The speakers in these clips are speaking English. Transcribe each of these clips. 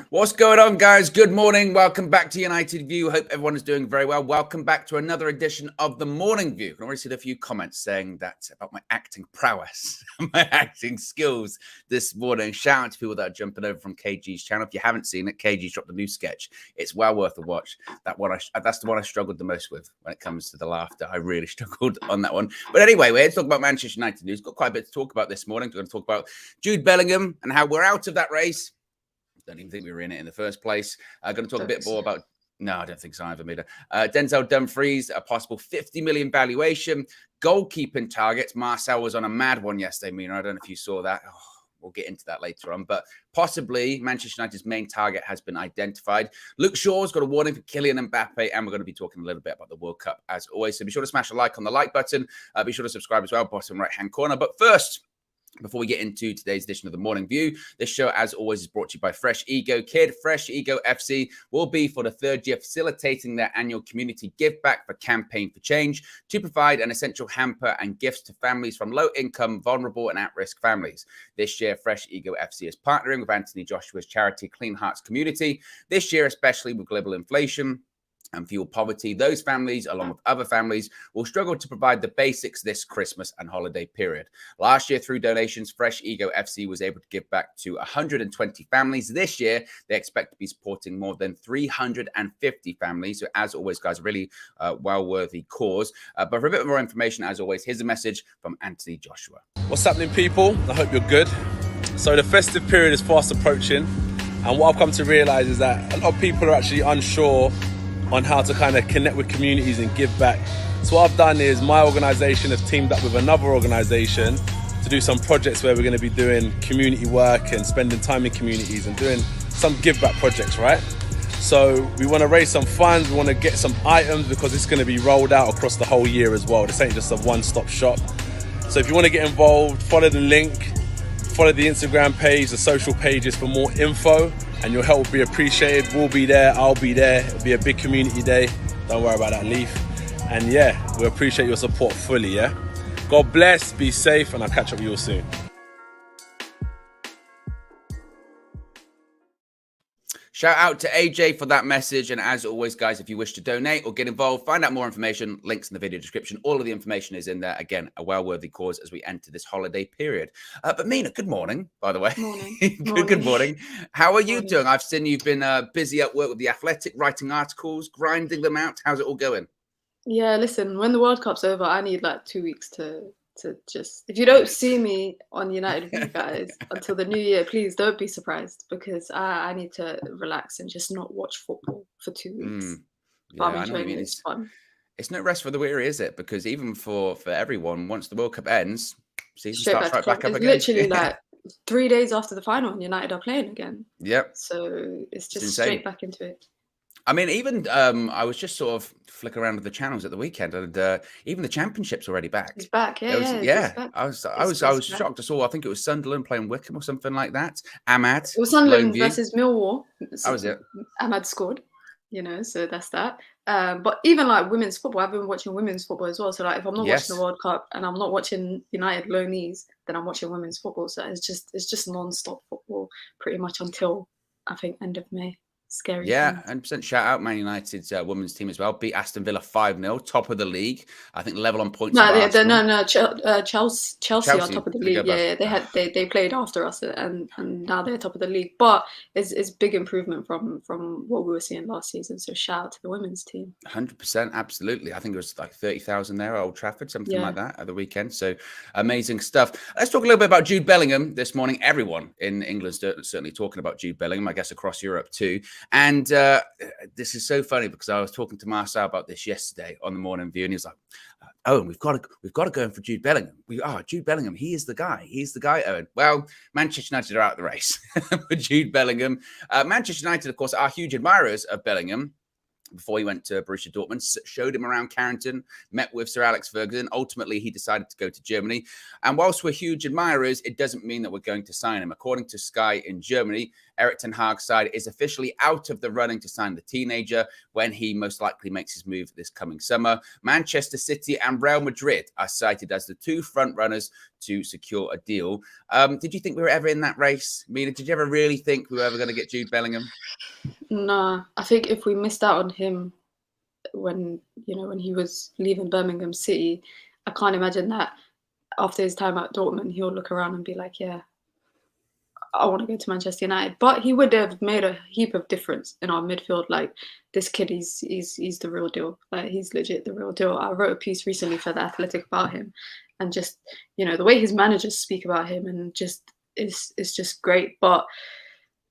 What's going on, guys? Good morning. Welcome back to United View. Hope everyone is doing very well. Welcome back to another edition of the Morning View. I've already seen a few comments saying that about my acting prowess, my acting skills this morning. Shout out to people that are jumping over from KG's channel. If you haven't seen it, KG's dropped a new sketch. It's well worth a watch. That's the one I struggled the most with when it comes to the laughter. I really struggled on that one. But anyway, we're here to talk about Manchester United news. Got quite a bit to talk about this morning. We're going to talk about Jude Bellingham and how we're out of that race. Don't even think we were in it in the first place. I'm going to talk a bit more about... No, I don't think so either, Mina. Denzel Dumfries, a possible 50 million valuation. Goalkeeping targets. Marcel was on a mad one yesterday, Mina. I don't know if you saw that. Oh, we'll get into that later on. But possibly Manchester United's main target has been identified. Luke Shaw's got a warning for Kylian Mbappe. And we're going to be talking a little bit about the World Cup as always. So be sure to smash a like on the like button. Be sure to subscribe as well, bottom right-hand corner. But first... before we get into today's edition of the Morning View, this show, as always, is brought to you by Fresh Ego Kid. Fresh Ego FC will be, for the third year, facilitating their annual Community Giveback for Campaign for Change to provide an essential hamper and gifts to families from low-income, vulnerable and at-risk families. This year, Fresh Ego FC is partnering with Anthony Joshua's charity, Clean Herts Community. This year, especially with global inflation and fuel poverty, those families, along with other families, will struggle to provide the basics this Christmas and holiday period. Last year, through donations, Fresh Ego FC was able to give back to 120 families. This year, they expect to be supporting more than 350 families. So as always, guys, really well-worthy cause. But for a bit more information, as always, here's a message from Anthony Joshua. What's happening, people? I hope you're good. So the festive period is fast approaching. And what I've come to realize is that a lot of people are actually unsure on how to kind of connect with communities and give back. So what I've done is my organisation has teamed up with another organisation to do some projects where we're going to be doing community work and spending time in communities and doing some give back projects, right? So we want to raise some funds, we want to get some items because it's going to be rolled out across the whole year as well. This ain't just a one-stop shop. So if you want to get involved, follow the link, follow the Instagram page, the social pages for more info, and your help will be appreciated. We'll be there, I'll be there. It'll be a big community day. Don't worry about that, Leaf. And yeah, we appreciate your support fully, yeah? God bless, be safe, and I'll catch up with you all soon. Shout out to AJ for that message. And as always, guys, if you wish to donate or get involved, find out more information, links in the video description. All of the information is in there. Again, a well-worthy cause as we enter this holiday period. But Mina, good morning, by the way. Morning. Good morning. How are you doing? I've seen you've been busy at work with The Athletic, writing articles, grinding them out. How's it all going? Yeah, listen, when the World Cup's over, I need like 2 weeks to just, if you don't see me on United View, guys, until the new year, please don't be surprised, because I need to relax and just not watch football for 2 weeks. Yeah, I'm enjoying it. It's fun. It's no rest for the weary, is it? Because even for everyone, once the World Cup ends, season starts right back up again. It's literally like 3 days after the final and United are playing again. Yep. So it's just straight back into it. I mean, even I was just sort of flicking around with the channels at the weekend, and even the Championship's already back. It's back, yeah. Back. I was shocked. I saw, I think it was Sunderland playing Wickham or something like that. Ahmad. It was Sunderland versus Millwall. That was it. Ahmad scored, so that's that. But even like women's football, I've been watching women's football as well. So like, if I'm not watching the World Cup and I'm not watching United loanees, then I'm watching women's football. So it's just non-stop football pretty much until I think end of May. Scary. Yeah, 100% shout out Man United's women's team as well. Beat Aston Villa 5-0, top of the league. I think level on points. Chelsea are top of the league. Yeah, they played after us, and now they're top of the league. But it's big improvement from what we were seeing last season. So shout out to the women's team. 100%, absolutely. I think it was like 30,000 there at Old Trafford, something like that at the weekend. So amazing stuff. Let's talk a little bit about Jude Bellingham this morning. Everyone in England certainly talking about Jude Bellingham. I guess across Europe too. And this is so funny because I was talking to Marcel about this yesterday on the Morning View, and he was like, "Owen, we've got to go in for Jude Bellingham. Jude Bellingham, he is the guy. He's the guy, Owen." Well, Manchester United are out of the race for Jude Bellingham. Manchester United, of course, are huge admirers of Bellingham. Before he went to Borussia Dortmund, showed him around Carrington, met with Sir Alex Ferguson. Ultimately, he decided to go to Germany. And whilst we're huge admirers, it doesn't mean that we're going to sign him. According to Sky in Germany, Erik ten Hag's side is officially out of the running to sign the teenager when he most likely makes his move this coming summer. Manchester City and Real Madrid are cited as the two front runners to secure a deal. Did you think we were ever in that race? Mina, did you ever really think we were ever going to get Jude Bellingham? Nah, I think if we missed out on him when he was leaving Birmingham City, I can't imagine that after his time at Dortmund, he'll look around and be like, yeah, I want to go to Manchester United. But he would have made a heap of difference in our midfield. Like, this kid, he's the real deal. Like, he's legit the real deal. I wrote a piece recently for The Athletic about him, and just, the way his managers speak about him, and just it's just great. But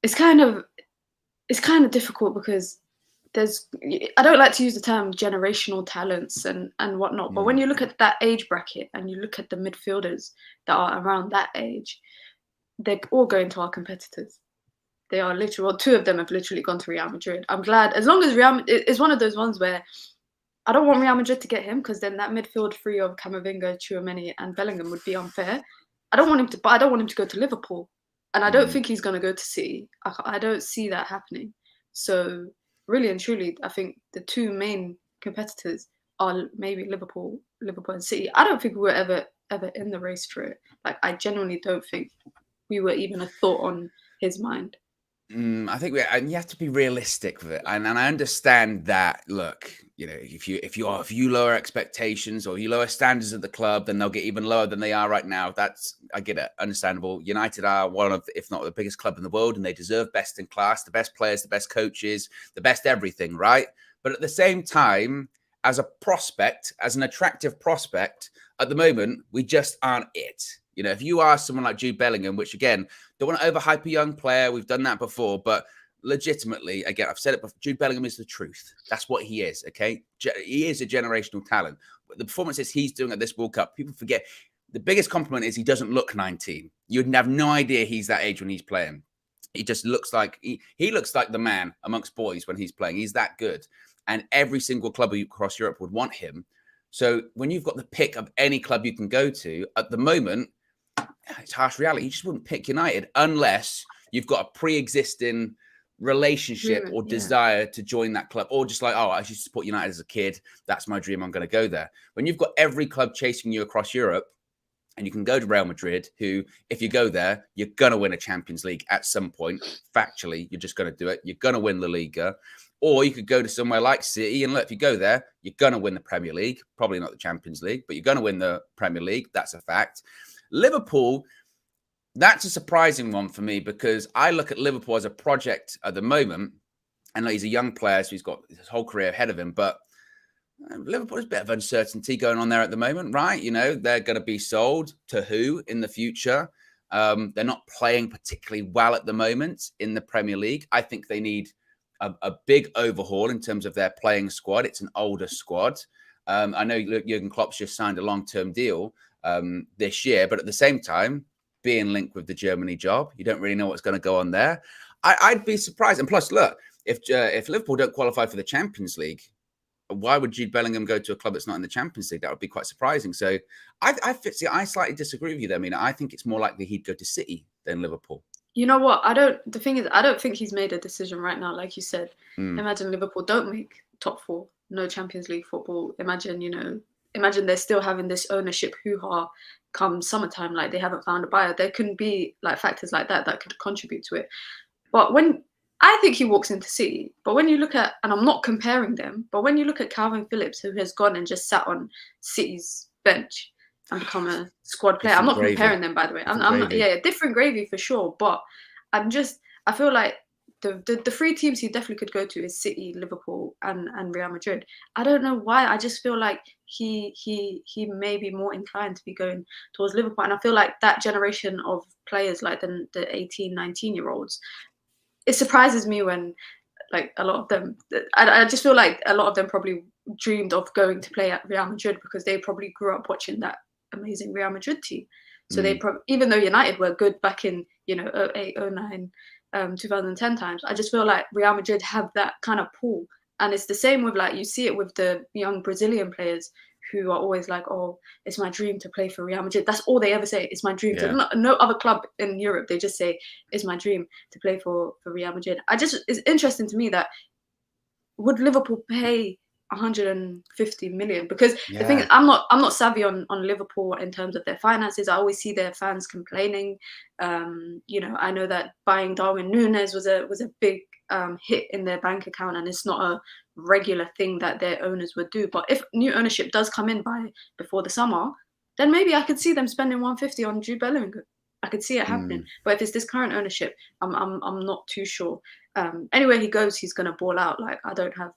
it's kind of difficult because I don't like to use the term generational talents and whatnot, but when you look at that age bracket and you look at the midfielders that are around that age, they're all going to our competitors. They are literally, well, two of them have literally gone to Real Madrid. I'm glad, as long as it's one of those ones where I don't want Real Madrid to get him, because then that midfield three of Camavinga, Tchouaméni and Bellingham would be unfair. I don't want him to go to Liverpool. And I don't think he's going to go to City. I don't see that happening. So really and truly, I think the two main competitors are maybe Liverpool and City. I don't think we were ever in the race for it. Like, I genuinely don't think we were even a thought on his mind. I think and you have to be realistic with it, and I understand that. Look, if you lower expectations or you lower standards of the club, then they'll get even lower than they are right now. I get it, understandable. United are one of, if not the biggest club in the world, and they deserve best in class, the best players, the best coaches, the best everything, right? But at the same time, as a prospect, as an attractive prospect, at the moment, we just aren't it. If you are someone like Jude Bellingham, which again, don't want to overhype a young player. We've done that before, but legitimately, again, I've said it before, Jude Bellingham is the truth. That's what he is, okay? He is a generational talent. The performances he's doing at this World Cup, people forget. The biggest compliment is he doesn't look 19. You'd have no idea he's that age when he's playing. He just looks like, he looks like the man amongst boys when he's playing. He's that good. And every single club across Europe would want him. So when you've got the pick of any club you can go to, at the moment, it's harsh reality. You just wouldn't pick United unless you've got a pre-existing relationship or desire to join that club, or just like, oh, I used to support United as a kid. That's my dream. I'm going to go there. When you've got every club chasing you across Europe, and you can go to Real Madrid, who, if you go there, you're going to win a Champions League at some point. Factually, you're just going to do it. You're going to win La Liga. Or you could go to somewhere like City, and look, if you go there, you're going to win the Premier League. Probably not the Champions League, but you're going to win the Premier League. That's a fact. Liverpool, that's a surprising one for me, because I look at Liverpool as a project at the moment. I know he's a young player, so he's got his whole career ahead of him, but Liverpool has a bit of uncertainty going on there at the moment, right? They're going to be sold to who in the future? They're not playing particularly well at the moment in the Premier League. I think they need a big overhaul in terms of their playing squad. It's an older squad. I know Jurgen Klopp's just signed a long-term deal this year, but at the same time, being linked with the Germany job, you don't really know what's going to go on there. I'd be surprised. And plus, look, if Liverpool don't qualify for the Champions League, why would Jude Bellingham go to a club that's not in the Champions League? That would be quite surprising. So I slightly disagree with you there. I mean, I think it's more likely he'd go to City than Liverpool. You know what? The thing is, I don't think he's made a decision right now. Like you said, imagine Liverpool don't make top four, no Champions League football. Imagine they're still having this ownership hoo-ha come summertime, like they haven't found a buyer. There can be like factors like that could contribute to it. But when I think he walks into City, but when you look at, and I'm not comparing them, but when you look at Calvin Phillips, who has gone and just sat on City's bench and become a squad player. I'm not comparing them, by the way. I'm not, different gravy for sure. But I feel like the three teams he definitely could go to is City, Liverpool, and Real Madrid. I don't know why. I just feel like he may be more inclined to be going towards Liverpool. And I feel like that generation of players, like the 18, 19-year-olds, it surprises me when, like, a lot of them, I just feel like a lot of them probably dreamed of going to play at Real Madrid because they probably grew up watching that amazing Real Madrid team. So they even though United were good back in 08, 09, 2010 times, I just feel like Real Madrid have that kind of pull. And it's the same with, like, you see it with the young Brazilian players who are always like, oh, it's my dream to play for Real Madrid. That's all they ever say. It's my dream Yeah. to no other club in Europe. They just say it's my dream to play for Real Madrid. It's interesting to me that would Liverpool pay 150 million? Because the thing is, I'm not savvy on Liverpool in terms of their finances. I always see their fans complaining. You know, I know that buying Darwin Núñez was a big hit in their bank account, and it's not a regular thing that their owners would do. But if new ownership does come in before the summer, then maybe I could see them spending 150 on Jude Bellingham. I could see it happening. But if it's this current ownership, I'm not too sure. Anywhere he goes, he's gonna ball out. Like, I don't have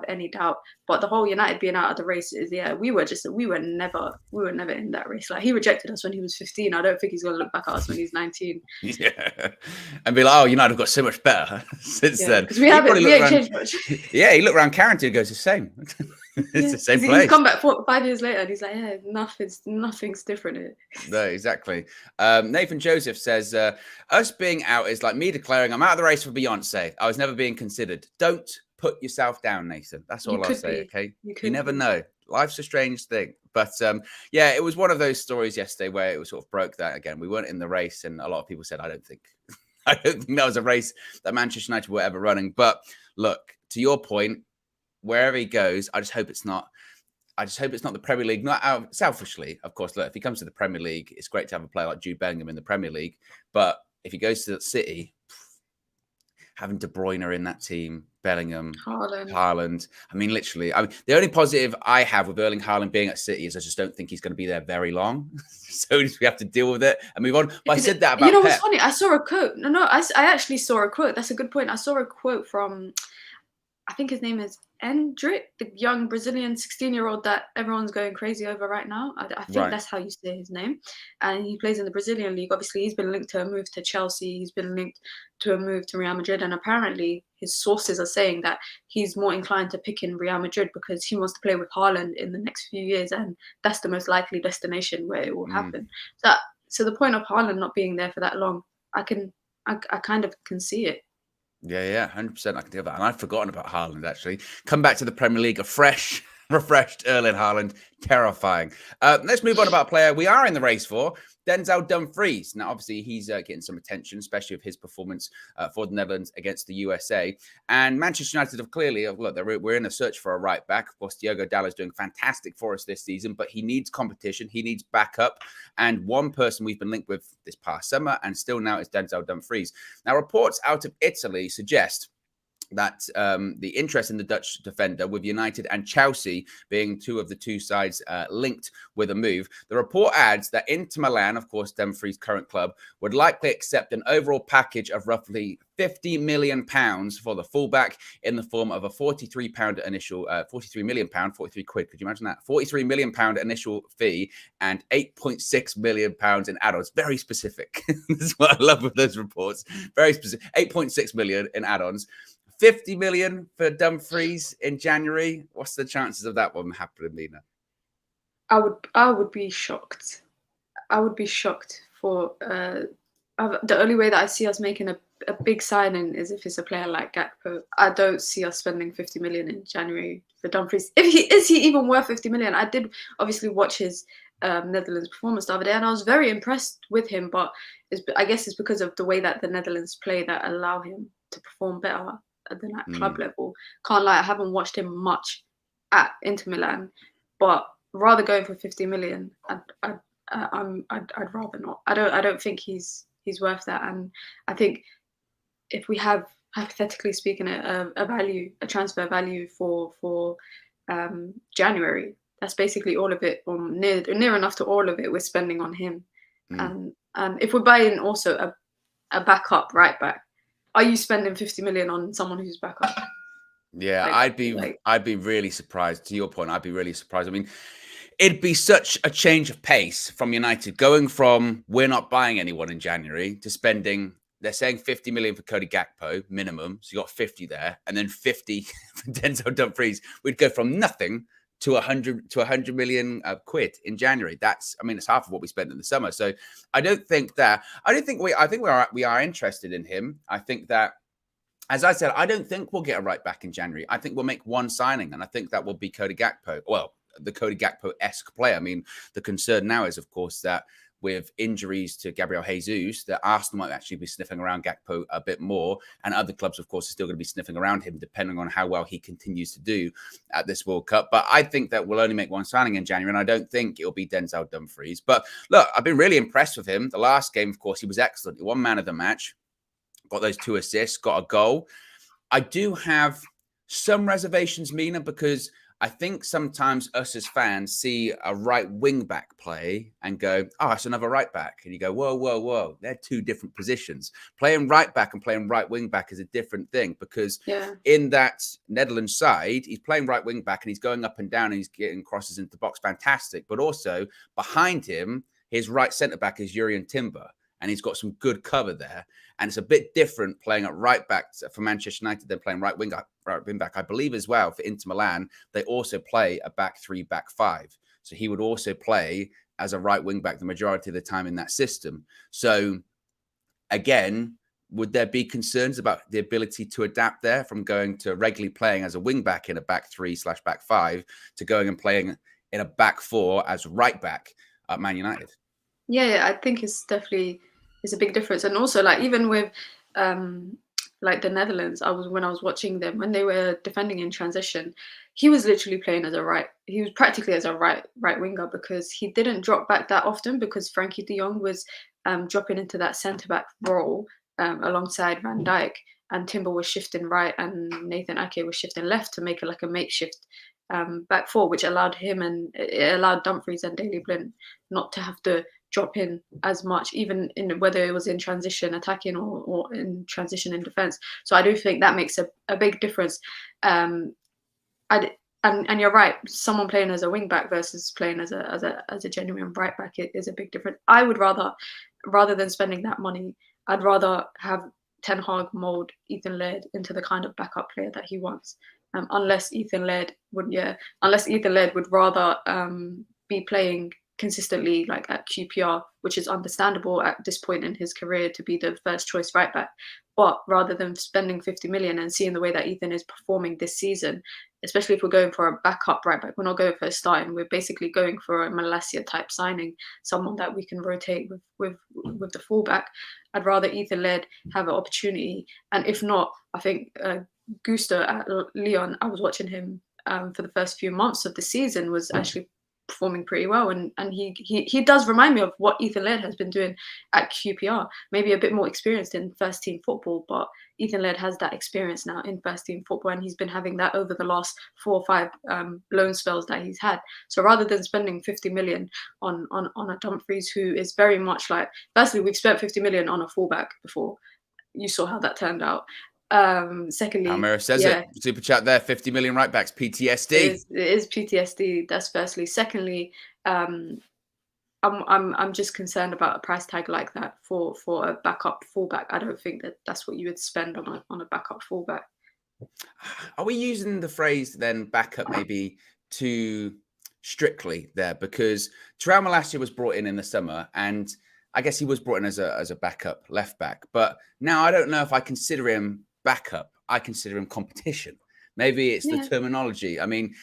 any doubt. But the whole United being out of the race is, we were never in that race. Like, he rejected us when he was 15. I don't think he's gonna look back at us when he's 19. Yeah, and be like, oh, United have got so much better since then. Because we ain't changed much. Yeah, he looked around Carrington and goes, the same. It's the same place. He's come back 5 years later and he's like, yeah, nothing's different here. No, exactly. Nathan Joseph says, us being out is like me declaring I'm out of the race for Beyonce. I was never being considered. Don't put yourself down, Nathan. That's all I'll say, okay? You never know. Life's a strange thing. But yeah, it was one of those stories yesterday where it was sort of broke that again. We weren't in the race, and a lot of people said, I don't think that was a race that Manchester United were ever running. But look, to your point, wherever he goes, I just hope it's not the Premier League. Not out selfishly, of course. Look, if he comes to the Premier League, it's great to have a player like Jude Bellingham in the Premier League. But if he goes to City, having De Bruyne in that team, Bellingham, Haaland. I mean, literally. The only positive I have with Erling Haaland being at City is I just don't think he's going to be there very long. So we have to deal with it and move on. But I said that about Pep. What's funny? I saw a quote. I actually saw a quote. That's a good point. I saw a quote from, I think his name is Endrick, the young Brazilian 16-year-old that everyone's going crazy over right now. I think that's how you say his name. And he plays in the Brazilian league. Obviously, he's been linked to a move to Chelsea. He's been linked to a move to Real Madrid. And apparently, his sources are saying that he's more inclined to pick in Real Madrid because he wants to play with Haaland in the next few years. And that's the most likely destination where it will happen. So the point of Haaland not being there for that long, I kind of can see it. Yeah, 100%. I can do that. And I'd forgotten about Haaland, actually. Come back to the Premier League, refreshed Erling Haaland. Terrifying. Let's move on about a player we are in the race for, Denzel Dumfries. Now, obviously, he's getting some attention, especially with his performance for the Netherlands against the USA. And Manchester United have clearly, look, we're in a search for a right back. Of course, Diogo Dalot's doing fantastic for us this season, but he needs competition. He needs backup. And one person we've been linked with this past summer and still now is Denzel Dumfries. Now, reports out of Italy suggest that the interest in the Dutch defender, with United and Chelsea being two of the two sides linked with a move. The report adds that Inter Milan, of course, Dumfries' current club, would likely accept an overall package of roughly £50 million for the fullback in the form of a £43 initial, £43 million, 43 quid. Could you imagine that? £43 million initial fee and £8.6 million in add-ons. Very specific. That's what I love with those reports. Very specific. 8.6 million in add-ons. 50 million for Dumfries in January. What's the chances of that one happening, Mina? I would be shocked. I would be shocked for the only way that I see us making a big signing is if it's a player like Gakpo. I don't see us spending 50 million in January for Dumfries. Is he even worth 50 million? I did obviously watch his Netherlands performance the other day, and I was very impressed with him. But I guess it's because of the way that the Netherlands play that allow him to perform better than at club level. Can't lie, I haven't watched him much at Inter Milan, but rather going for 50 million, I'd rather not. I don't think he's worth that. And I think if we have, hypothetically speaking, a transfer value for January, that's basically all of it, or near enough to all of it we're spending on him. And if we're buying also a backup right back, are you spending 50 million on someone who's back up? Yeah, I'd be really surprised. To your point, I'd be really surprised. I mean, it'd be such a change of pace from United going from we're not buying anyone in January to spending, they're saying 50 million for Cody Gakpo minimum. So you got 50 there, and then 50 for Denzel Dumfries. We'd go from nothing to 100 million quid in January. It's half of what we spent in the summer. So I think we are interested in him. I think that, as I said, I don't think we'll get a right back in January. I think we'll make one signing, and I think that will be Cody Gakpo. Well, the Cody Gakpo-esque player. I mean, the concern now is, of course, that with injuries to Gabriel Jesus, that Arsenal might actually be sniffing around Gakpo a bit more. And other clubs, of course, are still going to be sniffing around him, depending on how well he continues to do at this World Cup. But I think that we'll only make one signing in January, and I don't think it'll be Denzel Dumfries. But look, I've been really impressed with him. The last game, of course, he was excellent. He won man of the match, got those 2 assists, got a goal. I do have some reservations, Mina, because I think sometimes us as fans see a right wing back play and go, oh, it's another right back. And you go, whoa, whoa, whoa. They're 2 different positions. Playing right back and playing right wing back is a different thing, because in that Netherlands side, he's playing right wing back and he's going up and down and he's getting crosses into the box. Fantastic. But also behind him, his right centre back is Jurriën Timber, and he's got some good cover there. And it's a bit different playing at right back for Manchester United than playing right wing back. I believe as well for Inter Milan, they also play a back 3, back 5. So he would also play as a right wing back the majority of the time in that system. So again, would there be concerns about the ability to adapt there from going to regularly playing as a wing back in a back 3/back 5 to going and playing in a back 4 as right back at Man United? Yeah, I think it's definitely a big difference. And also, like, even with like the Netherlands, when I was watching them when they were defending in transition, he was literally playing as he was practically as a right winger, because he didn't drop back that often, because Frankie de Jong was dropping into that centre back role alongside Van Dijk, and Timber was shifting right and Nathan Ake was shifting left to make it like a makeshift back 4, which allowed him and it allowed Dumfries and Daley Blind not to have to drop in as much, even in whether it was in transition attacking or in transition in defense. So I do think that makes a big difference. And you're right, someone playing as a wing back versus playing as a genuine right back is a big difference. I would rather than spending that money, I'd rather have Ten Hag mold Ethan Laird into the kind of backup player that he wants. Unless Ethan Laird would rather be playing consistently like at QPR, which is understandable at this point in his career to be the first choice right back. But rather than spending 50 million and seeing the way that Ethan is performing this season, especially if we're going for a backup right back, we're not going for a starting. We're basically going for a Malacia type signing, someone that we can rotate with the fullback. I'd rather Ethan Laird have an opportunity, and if not, I think Gusto at Lyon, I was watching him for the first few months of the season, was actually performing pretty well, and he does remind me of what Ethan Laird has been doing at QPR. Maybe a bit more experienced in first team football, but Ethan Laird has that experience now in first team football, and he's been having that over the last 4 or 5 loan spells that he's had. So rather than spending 50 million on a Dumfries, who is very much like, firstly, we've spent 50 million on a fullback before. You saw how that turned out. Secondly, Amira says it. Super chat there. 50 million right backs. PTSD. It is PTSD. That's firstly. Secondly, I'm just concerned about a price tag like that for a backup fullback. I don't think that's what you would spend on a backup fullback. Are we using the phrase then backup maybe too strictly there? Because Terrell Malacia was brought in the summer, and I guess he was brought in as a backup left back. But now I don't know if I consider him backup. I consider him competition. Maybe it's the terminology. I mean,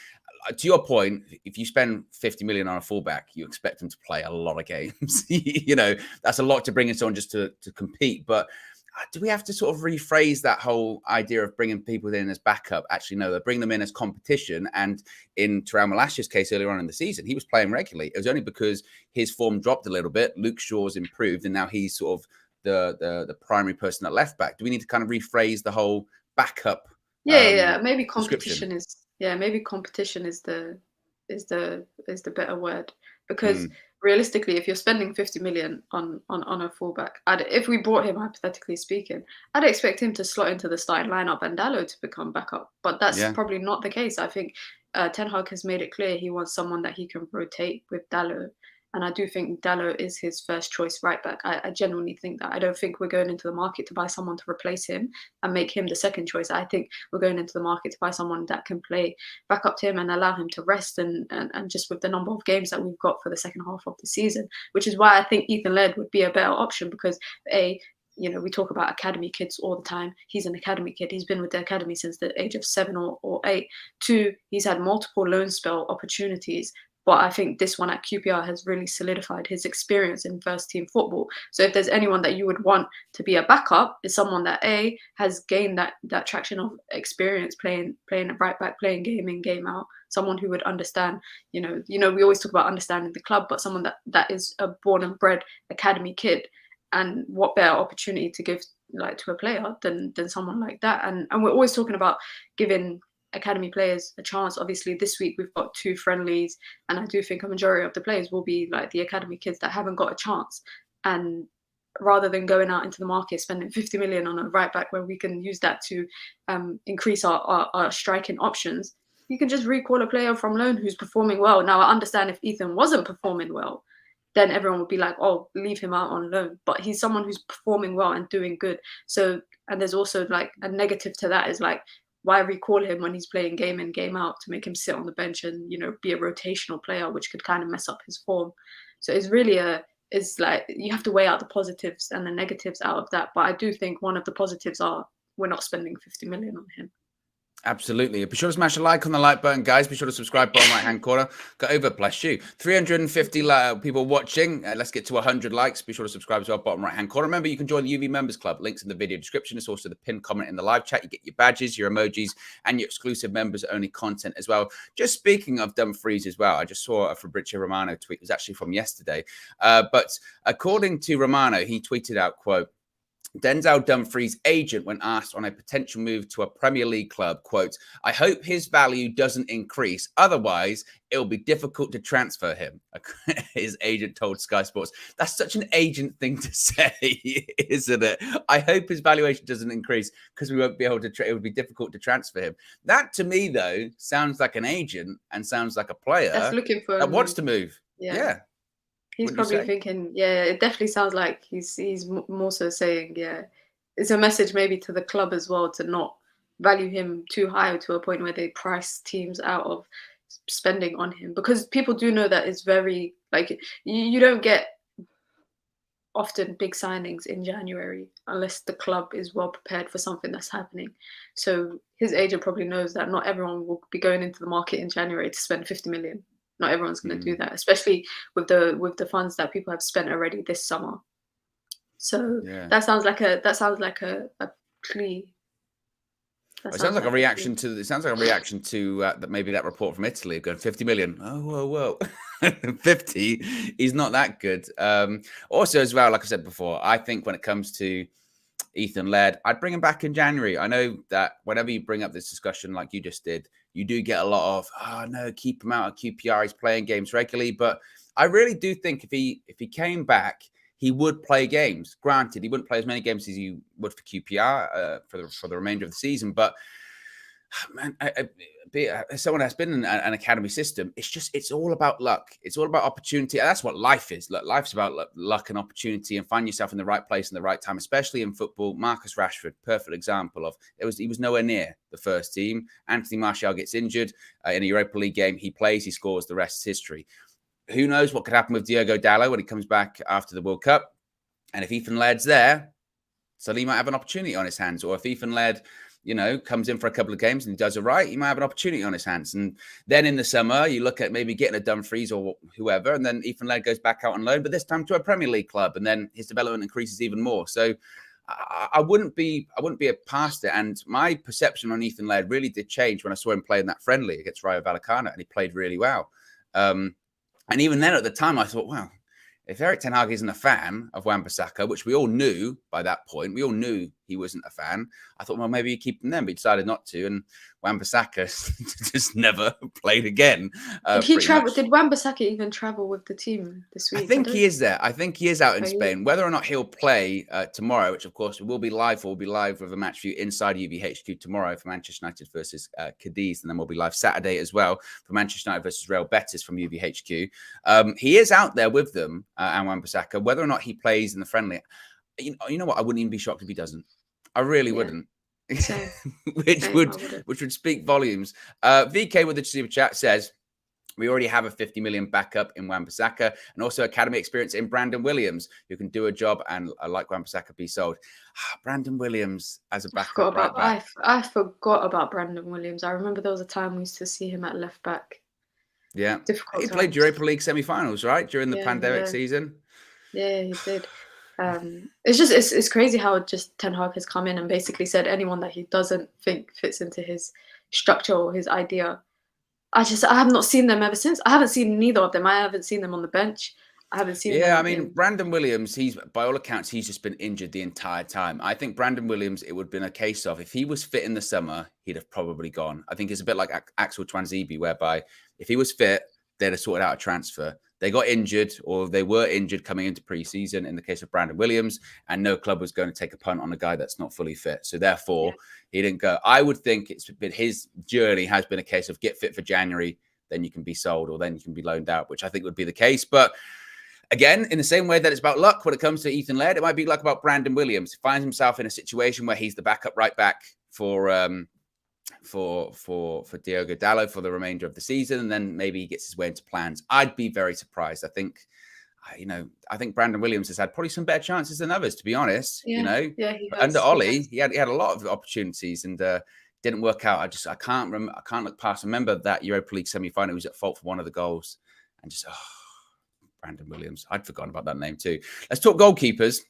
to your point, if you spend 50 million on a fullback, you expect him to play a lot of games. You know, that's a lot to bring in someone just to compete. But do we have to sort of rephrase that whole idea of bringing people in as backup? Actually, no, they bring them in as competition. And in Terrell Malacia's case earlier on in the season, he was playing regularly. It was only because his form dropped a little bit. Luke Shaw's improved, and now he's sort of the primary person at left back. Do we need to kind of rephrase the whole backup? Maybe competition is the better word, because realistically, if you're spending 50 million on a fullback, if we brought him, hypothetically speaking, I'd expect him to slot into the starting lineup and Dalot to become backup. But that's probably not the case. I think Ten Hag has made it clear he wants someone that he can rotate with Dalot. And I do think Dalot is his first choice right back. I genuinely think that. I don't think we're going into the market to buy someone to replace him and make him the second choice. I think we're going into the market to buy someone that can play back up to him and allow him to rest, and just with the number of games that we've got for the second half of the season, which is why I think Ethan Laird would be a better option, because you know, we talk about academy kids all the time. He's an academy kid. He's been with the academy since the age of 7 or 8. 2, he's had multiple loan spell opportunities. But I think this one at QPR has really solidified his experience in first team football. So if there's anyone that you would want to be a backup, is someone that has gained that traction of experience playing at right back, playing game in, game out. Someone who would understand, you know, we always talk about understanding the club, but someone that is a born and bred academy kid. And what better opportunity to give like to a player than someone like that? And we're always talking about giving academy players a chance. Obviously this week we've got 2 friendlies, and I do think a majority of the players will be like the academy kids that haven't got a chance. And rather than going out into the market spending 50 million on a right back where we can use that to increase our striking options, you can just recall a player from loan who's performing well. Now I understand if Ethan wasn't performing well, then everyone would be like, oh, leave him out on loan. But he's someone who's performing well and doing good. So, and there's also like a negative to that is like, why recall him when he's playing game in, game out, to make him sit on the bench and, you know, be a rotational player, which could kind of mess up his form. So it's really it's like you have to weigh out the positives and the negatives out of that. But I do think one of the positives are we're not spending 50 million on him. Absolutely. Be sure to smash a like on the like button, guys. Be sure to subscribe, bottom right-hand corner. Got over, bless you. 350 people watching. Let's get to 100 likes. Be sure to subscribe as well, bottom right-hand corner. Remember, you can join the UV Members Club. Links in the video description. It's also the pinned comment in the live chat. You get your badges, your emojis, and your exclusive members-only content as well. Just speaking of Dumfries as well, I just saw a Fabrizio Romano tweet. It was actually from yesterday. But according to Romano, he tweeted out, quote, Denzel Dumfries' agent, when asked on a potential move to a Premier League club, quote, I hope his value doesn't increase. Otherwise, it'll be difficult to transfer him. His agent told Sky Sports. That's such an agent thing to say, isn't it? I hope his valuation doesn't increase because we won't be able to, it would be difficult to transfer him. That to me, though, sounds like an agent and sounds like a player that's looking for that wants to move. Yeah. He's probably thinking, yeah, it definitely sounds like he's more so saying, yeah, it's a message maybe to the club as well to not value him too high to a point where they price teams out of spending on him. Because people do know that it's very, like, you don't get often big signings in January unless the club is well prepared for something that's happening. So his agent probably knows that not everyone will be going into the market in January to spend 50 million. Not everyone's going to do that, especially with the funds that people have spent already this summer. So that sounds like a plea. It sounds like a reaction to. It sounds like a reaction to that maybe that report from Italy going 50 million. Oh whoa. 50. He's not that good. Also, as well, like I said before, I think when it comes to Ethan Laird, I'd bring him back in January. I know that whenever you bring up this discussion, like you just did, you do get a lot of, oh no, keep him out of QPR. He's playing games regularly. But I really do think if he came back, he would play games. Granted, he wouldn't play as many games as he would for QPR for the remainder of the season. But man, as someone that's been in an academy system, it's all about luck. It's all about opportunity. And that's what life is. Look, life's about luck and opportunity and find yourself in the right place in the right time, especially in football. Marcus Rashford, perfect example of he was nowhere near the first team. Anthony Martial gets injured in a Europa League game. He plays, he scores, the rest is history. Who knows what could happen with Diogo Dalot when he comes back after the World Cup. And if Ethan Laird's there, suddenly he might have an opportunity on his hands. Or if Ethan Laird, comes in for a couple of games and he does it right, he might have an opportunity on his hands. And then in the summer, you look at maybe getting a Dumfries or whoever, and then Ethan Laird goes back out on loan, but this time to a Premier League club, and then his development increases even more. So I wouldn't be past it. And my perception on Ethan Laird really did change when I saw him play in that friendly against Rayo Vallecano, and he played really well. And even then at the time, I thought, wow, if Erik ten Hag isn't a fan of Wan-Bissaka, which we all knew by that point, we all knew he wasn't a fan. I thought, well, maybe you keep him then, but he decided not to. And Wan-Bissaka just never played again. Did he travel? Did Wan-Bissaka even travel with the team this week? I think he is there. I think he is out in Spain. Whether or not he'll play tomorrow, which of course will be live with a match view inside UVHQ tomorrow for Manchester United versus Cadiz, and then we'll be live Saturday as well for Manchester United versus Real Betis from UVHQ. He is out there with them, and Wan-Bissaka. Whether or not he plays in the friendly, you know what? I wouldn't even be shocked if he doesn't. I really wouldn't. which would speak volumes. VK with the super chat says, We already have a 50 million backup in Wan-Bissaka and also academy experience in Brandon Williams, who can do a job and like Wan-Bissaka be sold. Brandon Williams as a backup right back. I forgot about Brandon Williams. I remember there was a time we used to see him at left back. Yeah. Difficult He times. played Europa League semi-finals, right? During the pandemic season. Yeah, he did. It's crazy how just Ten Hag has come in and basically said anyone that he doesn't think fits into his structure or his idea. I have not seen them ever since. I haven't seen neither of them. I haven't seen them on the bench. I haven't seen them. Yeah, I mean, Brandon Williams, he's by all accounts, he's just been injured the entire time. I think Brandon Williams, it would have been a case of if he was fit in the summer, he'd have probably gone. I think it's a bit like Axel Twanzebe, whereby if he was fit, they'd have sorted out a transfer. They got injured or they were injured coming into preseason in the case of Brandon Williams, and no club was going to take a punt on a guy that's not fully fit. So therefore, he didn't go. I would think it's been his journey has been a case of get fit for January, then you can be sold or then you can be loaned out, which I think would be the case. But again, in the same way that it's about luck when it comes to Ethan Laird, it might be luck about Brandon Williams. He finds himself in a situation where he's the backup right back for Diogo Dalot for the remainder of the season, and then maybe he gets his way into plans. I'd be very surprised. I think Brandon Williams has had probably some better chances than others, to be honest. Yeah, under Ollie, he had a lot of opportunities and didn't work out. I can't look past. Remember that Europa League semi-final, he was at fault for one of the goals, and just Brandon Williams. I'd forgotten about that name too. Let's talk goalkeepers.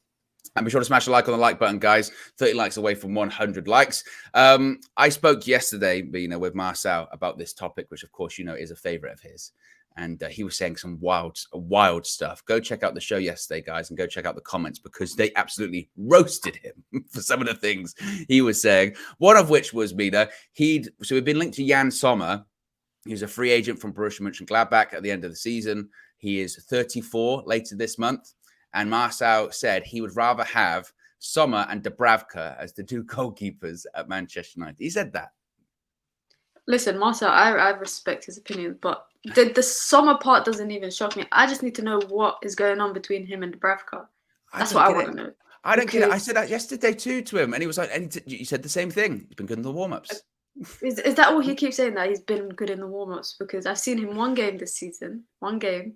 And be sure to smash a like on the like button, guys. 30 likes away from 100 likes. I spoke yesterday, with Marcel about this topic, which, of course, is a favorite of his. And he was saying some wild stuff. Go check out the show yesterday, guys, and go check out the comments because they absolutely roasted him for some of the things he was saying. One of which was, Mina, so we've been linked to Jan Sommer. He's a free agent from Borussia Mönchengladbach at the end of the season. He is 34 later this month. And Marcel said he would rather have Sommer and Dubravka as the two goalkeepers at Manchester United. He said that. Listen, Marcel, I respect his opinion, but the Sommer part doesn't even shock me. I just need to know what is going on between him and Dubravka. That's what I want to know. I don't get it. I said that yesterday too to him, and he was like, and he said the same thing. He's been good in the warm-ups. Is that all he keeps saying, that he's been good in the warm-ups? Because I've seen him one game this season. One game.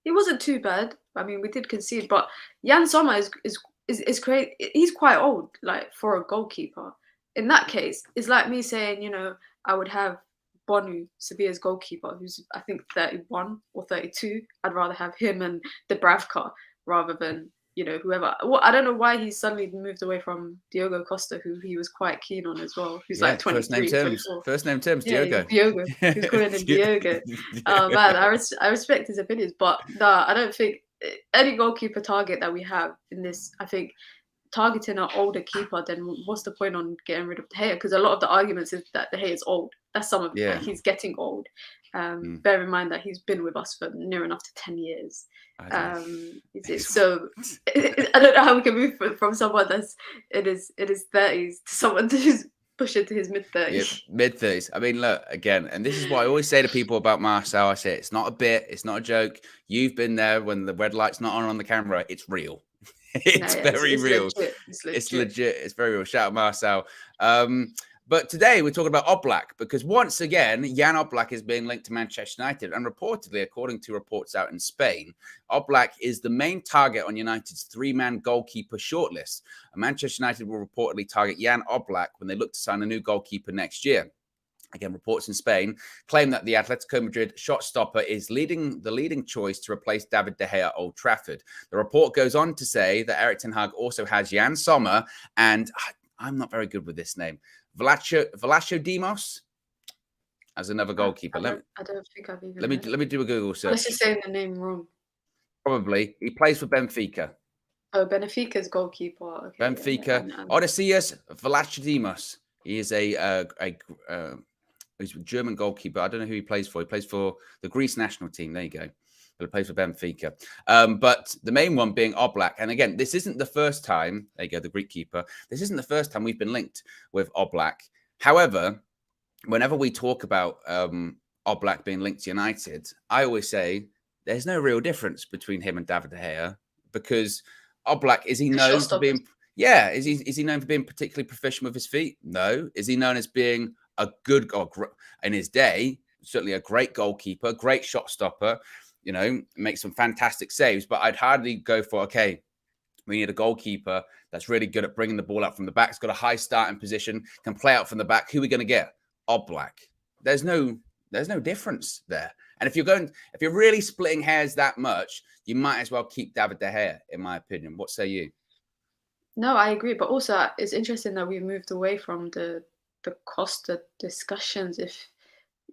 He wasn't too bad. I mean, we did concede, but Jan Sommer is great. He's quite old, like for a goalkeeper. In that case, it's like me saying, I would have Bonu, Sevilla's goalkeeper, who's I think 31 or 32. I'd rather have him and Dubravka rather than whoever. Well, I don't know why he suddenly moved away from Diogo Costa, who he was quite keen on as well. Who's like 23, 24. First name terms, Diogo. Diogo. He's calling him Diogo. Man, I respect his opinions, but I don't think any goalkeeper target that we have in this, I think targeting an older keeper, then what's the point on getting rid of De Gea? Because a lot of the arguments is that De Gea is old. That's some of it. Like, he's getting old. Bear in mind that he's been with us for near enough to 10 years. So I don't know how we can move from someone that's in his 30s to someone who's pushing to his mid-30s. Yeah, mid-30s. I mean, look, again, and this is what I always say to people about Marcel. I say it's not a bit, it's not a joke. You've been there when the red light's not on the camera. It's real. It's very real. Legit. It's legit. It's very real. Shout out Marcel. But today we're talking about Oblak because once again, Jan Oblak is being linked to Manchester United. And reportedly, according to reports out in Spain, Oblak is the main target on United's three-man goalkeeper shortlist. And Manchester United will reportedly target Jan Oblak when they look to sign a new goalkeeper next year. Again, reports in Spain claim that the Atletico Madrid shot stopper is the leading choice to replace David De Gea at Old Trafford. The report goes on to say that Erik ten Hag also has Jan Sommer and I'm not very good with this name, Vlachodimos as another goalkeeper. I don't think I've even. Let me do a Google search. Unless you're saying the name wrong. Probably. He plays for Benfica. Oh, Benfica's goalkeeper. Okay, Benfica. Odysseus Vlachodimos. He is he's a German goalkeeper. I don't know who he plays for. He plays for the Greece national team. There you go. But he plays for Benfica. But the main one being Oblak. And again, this isn't the first time. There you go, the Greek keeper. This isn't the first time we've been linked with Oblak. However, whenever we talk about Oblak being linked to United, I always say there's no real difference between him and David De Gea because Oblak, is he known for being... Yeah, is he known for being particularly proficient with his feet? No. Is he known as being a good in his day? certainly a great goalkeeper, great shot stopper, you know, makes some fantastic saves. But I'd hardly go for, okay, we need a goalkeeper that's really good at bringing the ball up from the back. It's got a high starting position, can play out from the back. Who are we going to get? Oblak. There's no difference there. And if you're really splitting hairs that much, you might as well keep David De Gea, in my opinion. What say you? No, I agree. But also, it's interesting that we moved away from the Costa discussions.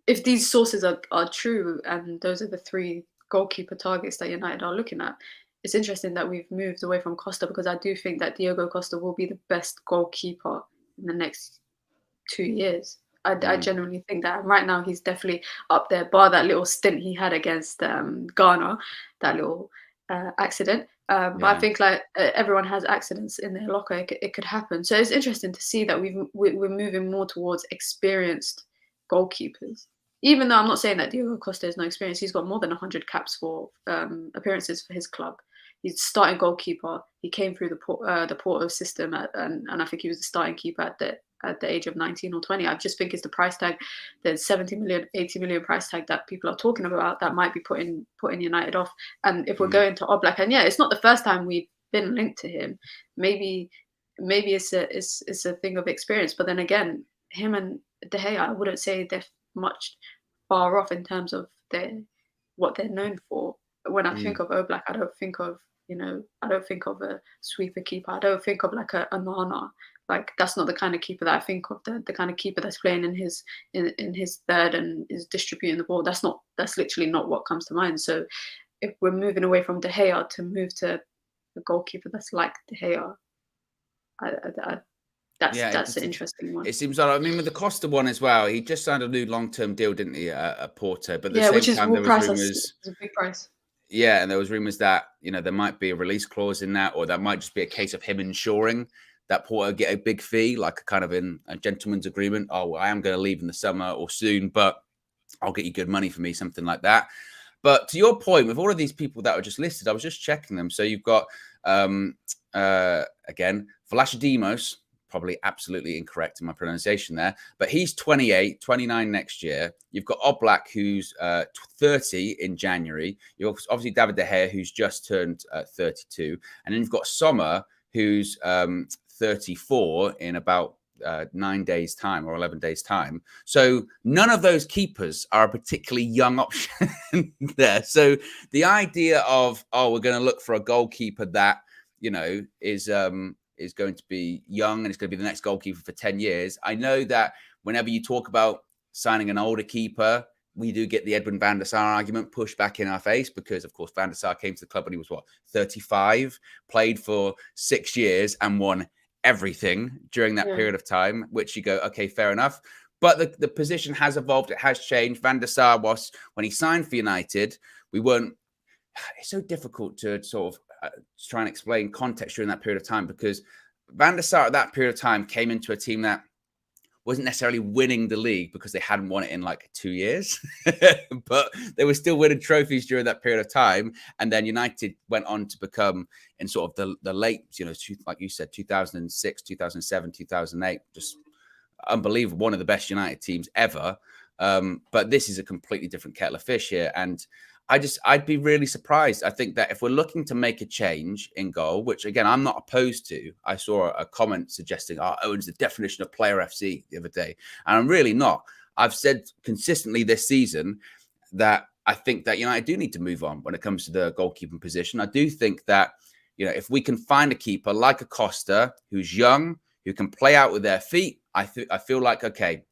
If these sources are true, and those are the 3 goalkeeper targets that United are looking at, it's interesting that we've moved away from Costa, because I do think that Diogo Costa will be the best goalkeeper in the next 2 years. I genuinely think that. Right now, he's definitely up there, bar that little stint he had against Ghana, that little accident. But I think like everyone has accidents in their locker. It could happen. So it's interesting to see that we're moving more towards experienced goalkeepers. Even though I'm not saying that Diogo Costa has no experience, he's got more than 100 caps for appearances for his club. He's starting goalkeeper. He came through the Porto system, and I think he was the starting keeper at the age of 19 or 20. I just think it's the price tag, the 70 million, 80 million price tag that people are talking about that might be putting United off. And if we're going to Oblak, and yeah, it's not the first time we've been linked to him. Maybe it's a thing of experience. But then again, him and De Gea, I wouldn't say they're much far off in terms of what they're known for. When I think of Oblak, I don't think of a sweeper keeper. I don't think of like a Nana. Like, that's not the kind of keeper that I think of. The kind of keeper that's playing in his third and is distributing the ball. That's literally not what comes to mind. So if we're moving away from De Gea to move to a goalkeeper that's like De Gea, that's an interesting one. It seems like, I mean, with the Costa one as well, he just signed a new long-term deal, didn't he, at Porto? But at the same time, there was rumours. It's a big price. Yeah, and there was rumours that, you know, there might be a release clause in that, or that might just be a case of him ensuring that Porto get a big fee, like a kind of in a gentleman's agreement. Oh, well, I am going to leave in the summer or soon, but I'll get you good money for me, something like that. But to your point, with all of these people that were just listed, I was just checking them. So you've got, again, Vlachodimos, probably absolutely incorrect in my pronunciation there, but he's 28, 29 next year. You've got Oblak, who's 30 in January. You've obviously David De Gea, who's just turned 32. And then you've got Sommer, who's 34 in about 9 days' time or 11 days' time. So none of those keepers are a particularly young option there. So the idea of, oh, we're going to look for a goalkeeper that, you know, is going to be young and it's going to be the next goalkeeper for 10 years. I know that whenever you talk about signing an older keeper, we do get the Edwin van der Sar argument pushed back in our face because, of course, van der Sar came to the club when he was, 35, played for 6 years and won everything during that period of time, which you go, okay, fair enough. But the position has evolved. It has changed. Van der Sar was, when he signed for United, it's so difficult to sort of try and explain context during that period of time because Van der Sar at that period of time came into a team that wasn't necessarily winning the league because they hadn't won it in like 2 years, but they were still winning trophies during that period of time. And then United went on to become, in sort of the late, like you said, 2006, 2007, 2008, just unbelievable, one of the best United teams ever. But this is a completely different kettle of fish here. And I'd be really surprised. I think that if we're looking to make a change in goal, which again, I'm not opposed to, I saw a comment suggesting, Owen's the definition of player FC the other day. And I'm really not. I've said consistently this season that I think that United do need to move on when it comes to the goalkeeping position. I do think that, if we can find a keeper like a Costa, who's young, who can play out with their feet, I feel like, okay,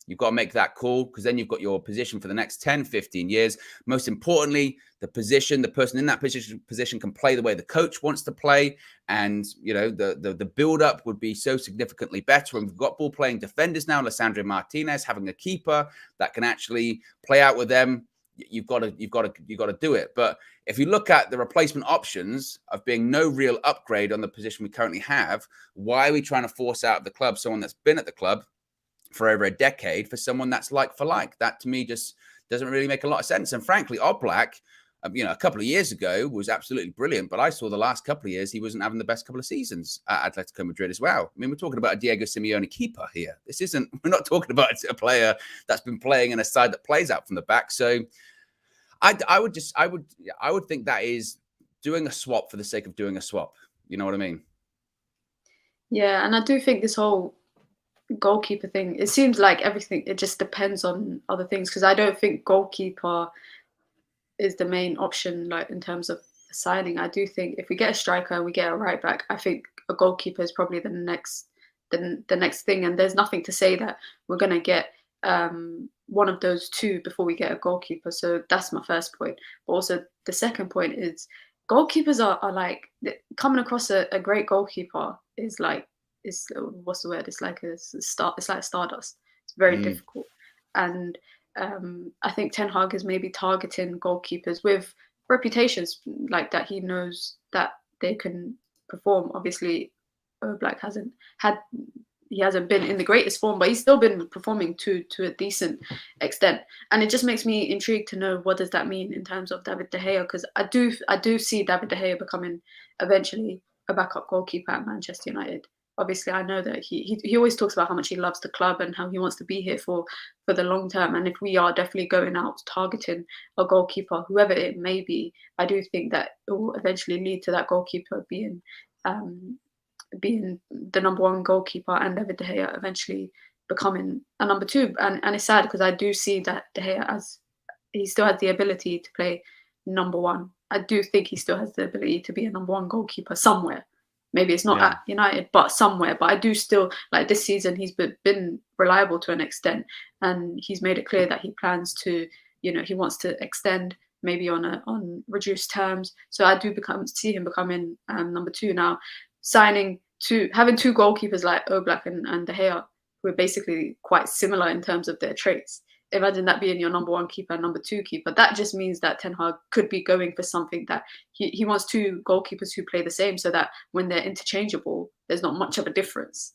you've got to make that call because then you've got your position for the next 10, 15 years. Most importantly, the person in that position can play the way the coach wants to play. And, the build-up would be so significantly better. And we've got ball-playing defenders now, Lisandro Martinez, having a keeper that can actually play out with them. You've got to do it. But if you look at the replacement options of being no real upgrade on the position we currently have, why are we trying to force out of the club someone that's been at the club for over a decade for someone that's like for like? That to me just doesn't really make a lot of sense. And frankly, Oblak, you know, a couple of years ago was absolutely brilliant, but I saw the last couple of years he wasn't having the best couple of seasons at Atletico Madrid as well. I mean, we're talking about a Diego Simeone keeper here. We're not talking about a player that's been playing in a side that plays out from the back. So I would think that is doing a swap for the sake of doing a swap. You know what I mean? Yeah, and I do think this whole goalkeeper thing, it seems like everything, it just depends on other things, because I don't think goalkeeper is the main option, like in terms of signing. I do think if we get a striker and we get a right back, I think a goalkeeper is probably the next thing. And there's nothing to say that we're gonna get one of those two before we get a goalkeeper. So that's my first point. But also the second point is goalkeepers are like, coming across a great goalkeeper is like, what's the word? It's like stardust. It's very difficult. And I think Ten Hag is maybe targeting goalkeepers with reputations like that. He knows that they can perform. Obviously, Oblak hasn't been in the greatest form, but he's still been performing to a decent extent. And it just makes me intrigued to know, what does that mean in terms of David De Gea? Because I do see David De Gea becoming eventually a backup goalkeeper at Manchester United. Obviously, I know that he always talks about how much he loves the club and how he wants to be here for the long term. And if we are definitely going out targeting a goalkeeper, whoever it may be, I do think that it will eventually lead to that goalkeeper being the number one goalkeeper, and David De Gea eventually becoming a number two. And it's sad, because I do see that De Gea, he still has the ability to play number one. I do think he still has the ability to be a number one goalkeeper somewhere. Maybe it's not at United, but somewhere. But I do still, like, this season, he's been reliable to an extent, and he's made it clear that he plans to, he wants to extend, maybe on reduced terms. So I do see him becoming number two now. Having two goalkeepers like Oblak and De Gea, who are basically quite similar in terms of their traits. Imagine that being your number one keeper and number two keeper. That just means that Ten Hag could be going for something that he wants two goalkeepers who play the same, so that when they're interchangeable, there's not much of a difference.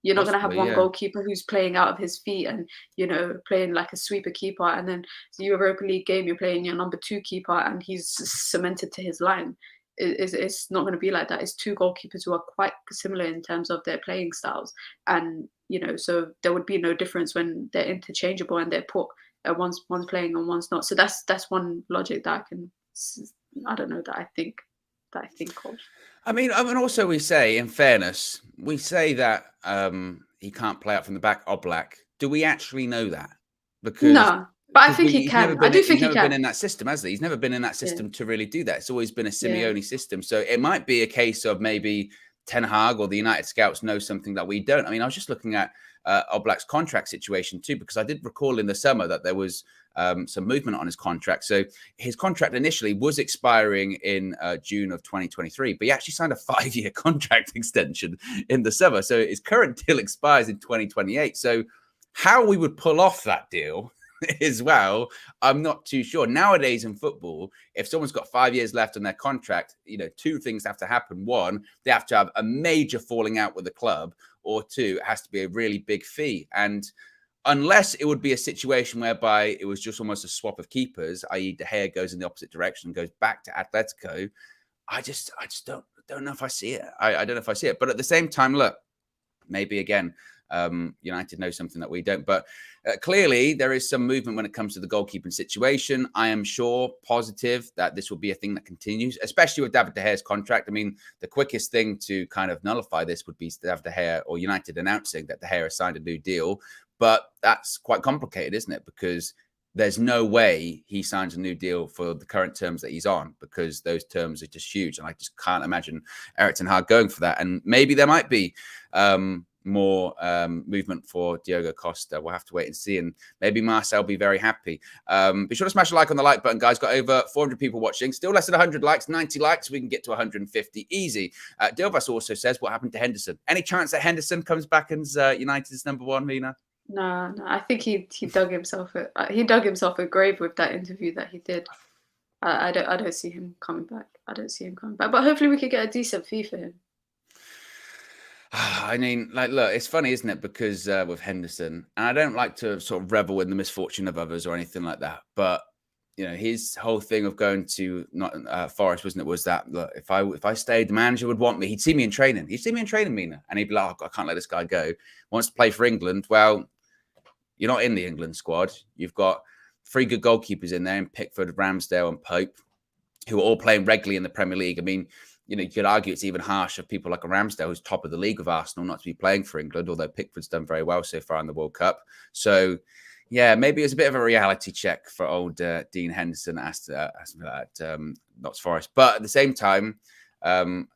You're not going to have one goalkeeper who's playing out of his feet and, playing like a sweeper keeper. And then the Europa League game, you're playing your number two keeper and he's cemented to his line. It's not going to be like that. It's two goalkeepers who are quite similar in terms of their playing styles. And, so there would be no difference when they're interchangeable and they're put, one's playing and one's not. So that's one logic that I think of. I mean, also we say, in fairness, that he can't play out from the back, Oblak. Do we actually know that? Because no, but I think he can. I do think he can. He's never been in that system, has he? He's never been in that system to really do that. It's always been a Simeone system. So it might be a case of maybe Ten Hag or the United scouts know something that we don't. I mean, I was just looking at Oblak's contract situation too, because I did recall in the summer that there was some movement on his contract. So his contract initially was expiring in June of 2023, but he actually signed a 5-year contract extension in the summer. So his current deal expires in 2028. So how we would pull off that deal as well, I'm not too sure. Nowadays in football, if someone's got 5 years left on their contract, two things have to happen. One, they have to have a major falling out with the club, or two, it has to be a really big fee. And unless it would be a situation whereby it was just almost a swap of keepers, i.e. De Gea goes in the opposite direction and goes back to Atletico, I just don't know if I see it. I don't know if I see it. But at the same time, look, maybe again, United know something that we don't. But clearly, there is some movement when it comes to the goalkeeping situation. I am sure, positive, that this will be a thing that continues, especially with David De Gea's contract. I mean, the quickest thing to kind of nullify this would be David De Gea or United announcing that De Gea has signed a new deal. But that's quite complicated, isn't it? Because there's no way he signs a new deal for the current terms that he's on, because those terms are just huge. And I just can't imagine Erik ten Hag going for that. And maybe there might be more movement for Diogo Costa. We'll have to wait and see. And maybe Marcel will be very happy. Be sure to smash a like on the like button, guys. Got over 400 people watching. Still less than 100 likes, 90 likes. We can get to 150 easy. Dilvas also says, what happened to Henderson? Any chance that Henderson comes back as United's number one, Mina? No. I think he dug himself a grave with that interview that he did. I don't see him coming back. But hopefully we could get a decent fee for him. I mean, look, it's funny, isn't it? Because with Henderson, and I don't like to sort of revel in the misfortune of others or anything like that, but his whole thing of going to Forest, wasn't it? Was that, look, if I stayed, the manager would want me. He'd see me in training. Mina, and he'd be like, oh, I can't let this guy go. Wants to play for England. Well, you're not in the England squad. You've got 3 good goalkeepers in there, in Pickford, Ramsdale, and Pope, who are all playing regularly in the Premier League. I mean, you could argue it's even harsh of people like a Ramsdale, who's top of the league with Arsenal, not to be playing for England, although Pickford's done very well so far in the World Cup. So, yeah, maybe it was a bit of a reality check for old Dean Henderson at Notts Forest. But at the same time,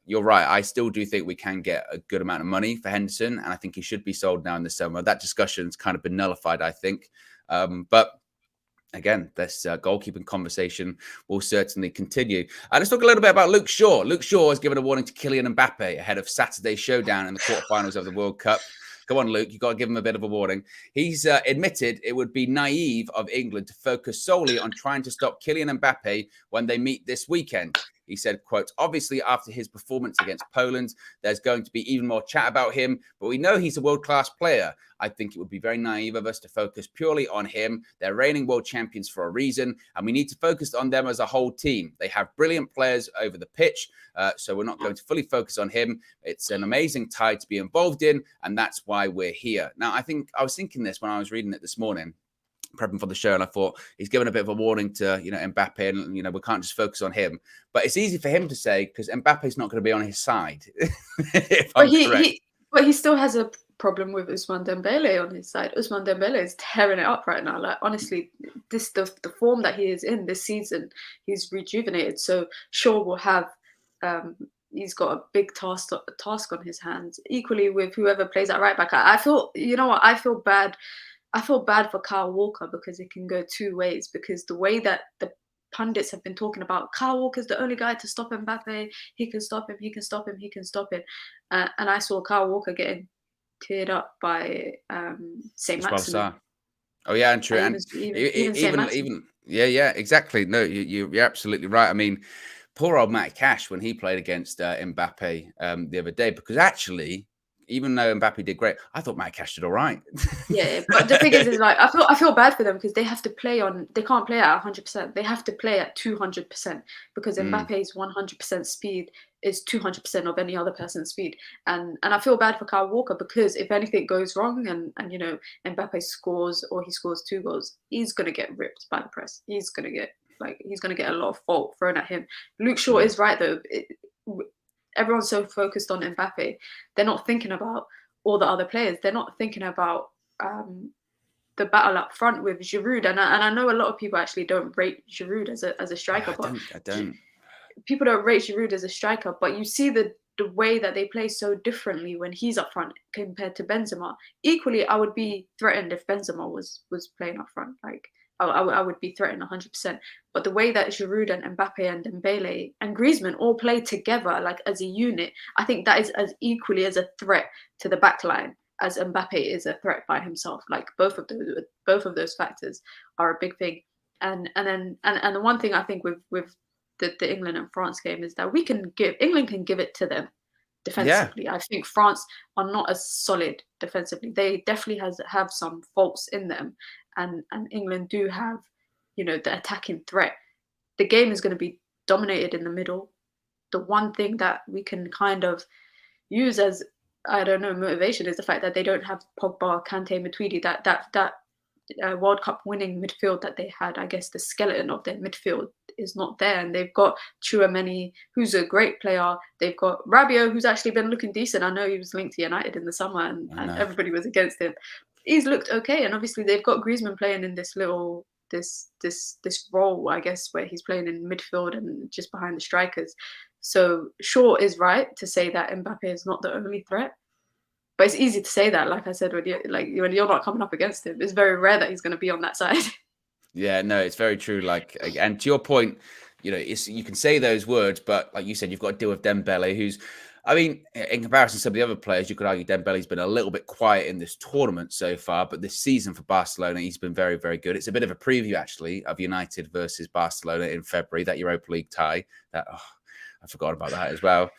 you're right. I still do think we can get a good amount of money for Henderson, and I think he should be sold now in the summer. That discussion's kind of been nullified, I think. But again, this goalkeeping conversation will certainly continue. Let's talk a little bit about Luke Shaw. Luke Shaw has given a warning to Kylian Mbappe ahead of Saturday's showdown in the quarterfinals of the World Cup. Come on, Luke, you've got to give him a bit of a warning. He's admitted it would be naive of England to focus solely on trying to stop Kylian Mbappe when they meet this weekend. He said, quote, obviously, after his performance against Poland, there's going to be even more chat about him, but we know he's a world-class player. I think it would be very naive of us to focus purely on him. They're reigning world champions for a reason, and we need to focus on them as a whole team. They have brilliant players over the pitch, so we're not going to fully focus on him. It's an amazing tie to be involved in, and that's why we're here. Now, I was thinking this when I was reading it this morning, prepping for the show, and I thought he's given a bit of a warning to Mbappe, and we can't just focus on him. But it's easy for him to say because Mbappe's not going to be on his side. But he still has a problem with Ousmane Dembele on his side. Ousmane Dembele is tearing it up right now. Like, honestly, the form that he is in this season, he's rejuvenated. So Shaw will have he's got a big task on his hands. Equally with whoever plays at right back. I feel bad. I feel bad for Kyle Walker because it can go 2 ways. Because the way that the pundits have been talking about Kyle Walker's the only guy to stop Mbappe. He can stop him. He can stop him. He can stop him. And I saw Kyle Walker getting teared up by Saint Maximin. Oh yeah, and true. And even yeah, exactly. No, you're absolutely right. I mean, poor old Matt Cash when he played against Mbappe the other day, because actually, even though Mbappe did great, I thought Matt Cash did all right. Yeah, but the thing is like I feel bad for them because they have to play they can't play at 100%. They have to play at 200% because Mbappe's 100% speed is 200% of any other person's speed. And I feel bad for Kyle Walker because if anything goes wrong and Mbappe scores or he scores 2 goals, he's gonna get ripped by the press. He's gonna get a lot of fault thrown at him. Luke Shaw is right though. Everyone's so focused on Mbappe, they're not thinking about all the other players. They're not thinking about the battle up front with Giroud. And I know a lot of people actually don't rate Giroud as a striker. I don't. People don't rate Giroud as a striker, but you see the way that they play so differently when he's up front compared to Benzema. Equally, I would be threatened if Benzema was playing up front. Like I would be threatened 100%. But the way that Giroud and Mbappe and Dembele and Griezmann all play together, like as a unit, I think that is as equally as a threat to the back line as Mbappe is a threat by himself. Like both of those factors are a big thing. And the one thing I think with the England and France game is that England can give it to them defensively. Yeah. I think France are not as solid defensively. They definitely have some faults in them. And England do have, the attacking threat. The game is going to be dominated in the middle. The one thing that we can kind of use as, I don't know, motivation is the fact that they don't have Pogba, Kante, Matuidi, that World Cup winning midfield that they had. I guess the skeleton of their midfield is not there. And they've got Chouameni, who's a great player. They've got Rabiot, who's actually been looking decent. I know he was linked to United in the summer and everybody was against him. He's looked okay, and obviously they've got Griezmann playing in this little this role, I guess, where he's playing in midfield and just behind the strikers. So Shaw is right to say that Mbappe is not the only threat, but it's easy to say that, like I said, when you're not coming up against him. It's very rare that he's going to be on that side. Yeah, no, it's very true. Like, and to your point, you can say those words, but like you said, you've got to deal with Dembele, who's. I mean, in comparison to some of the other players, you could argue Dembele's been a little bit quiet in this tournament so far, but this season for Barcelona, he's been very, very good. It's a bit of a preview, actually, of United versus Barcelona in February, that Europa League tie. I forgot about that as well.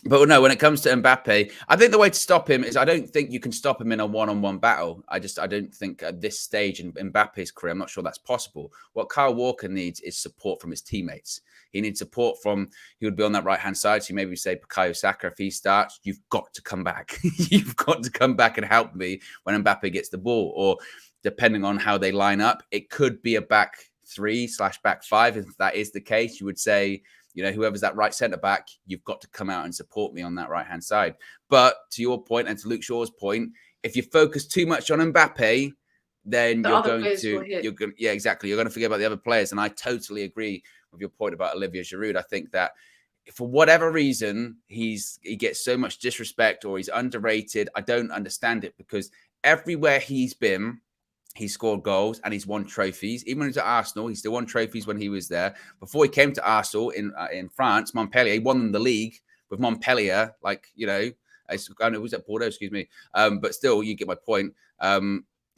But no, when it comes to Mbappe, I think the way to stop him is I don't think you can stop him in a one-on-one battle. I don't think at this stage in Mbappe's career, I'm not sure that's possible. What Kyle Walker needs is support from his teammates. He needs support from, he would be on that right-hand side. So maybe say Bukayo Saka, if he starts, you've got to come back. You've got to come back and help me when Mbappe gets the ball. Or depending on how they line up, it could be a back 3/back 5. If that is the case, you would say, you know, whoever's that right centre back, you've got to come out and support me on that right hand side. But to your point and to Luke Shaw's point, if you focus too much on Mbappe, then you're going to, yeah, exactly. You're going to forget about the other players. And I totally agree with your point about Olivier Giroud. I think that for whatever reason, he gets so much disrespect or he's underrated. I don't understand it, because everywhere he's been, he scored goals and he's won trophies. Even when he was at Arsenal, he still won trophies when he was there. Before he came to Arsenal in France, Montpellier, he won the league with Montpellier. Like, you know, I know it was at Bordeaux, excuse me. But still, you get my point.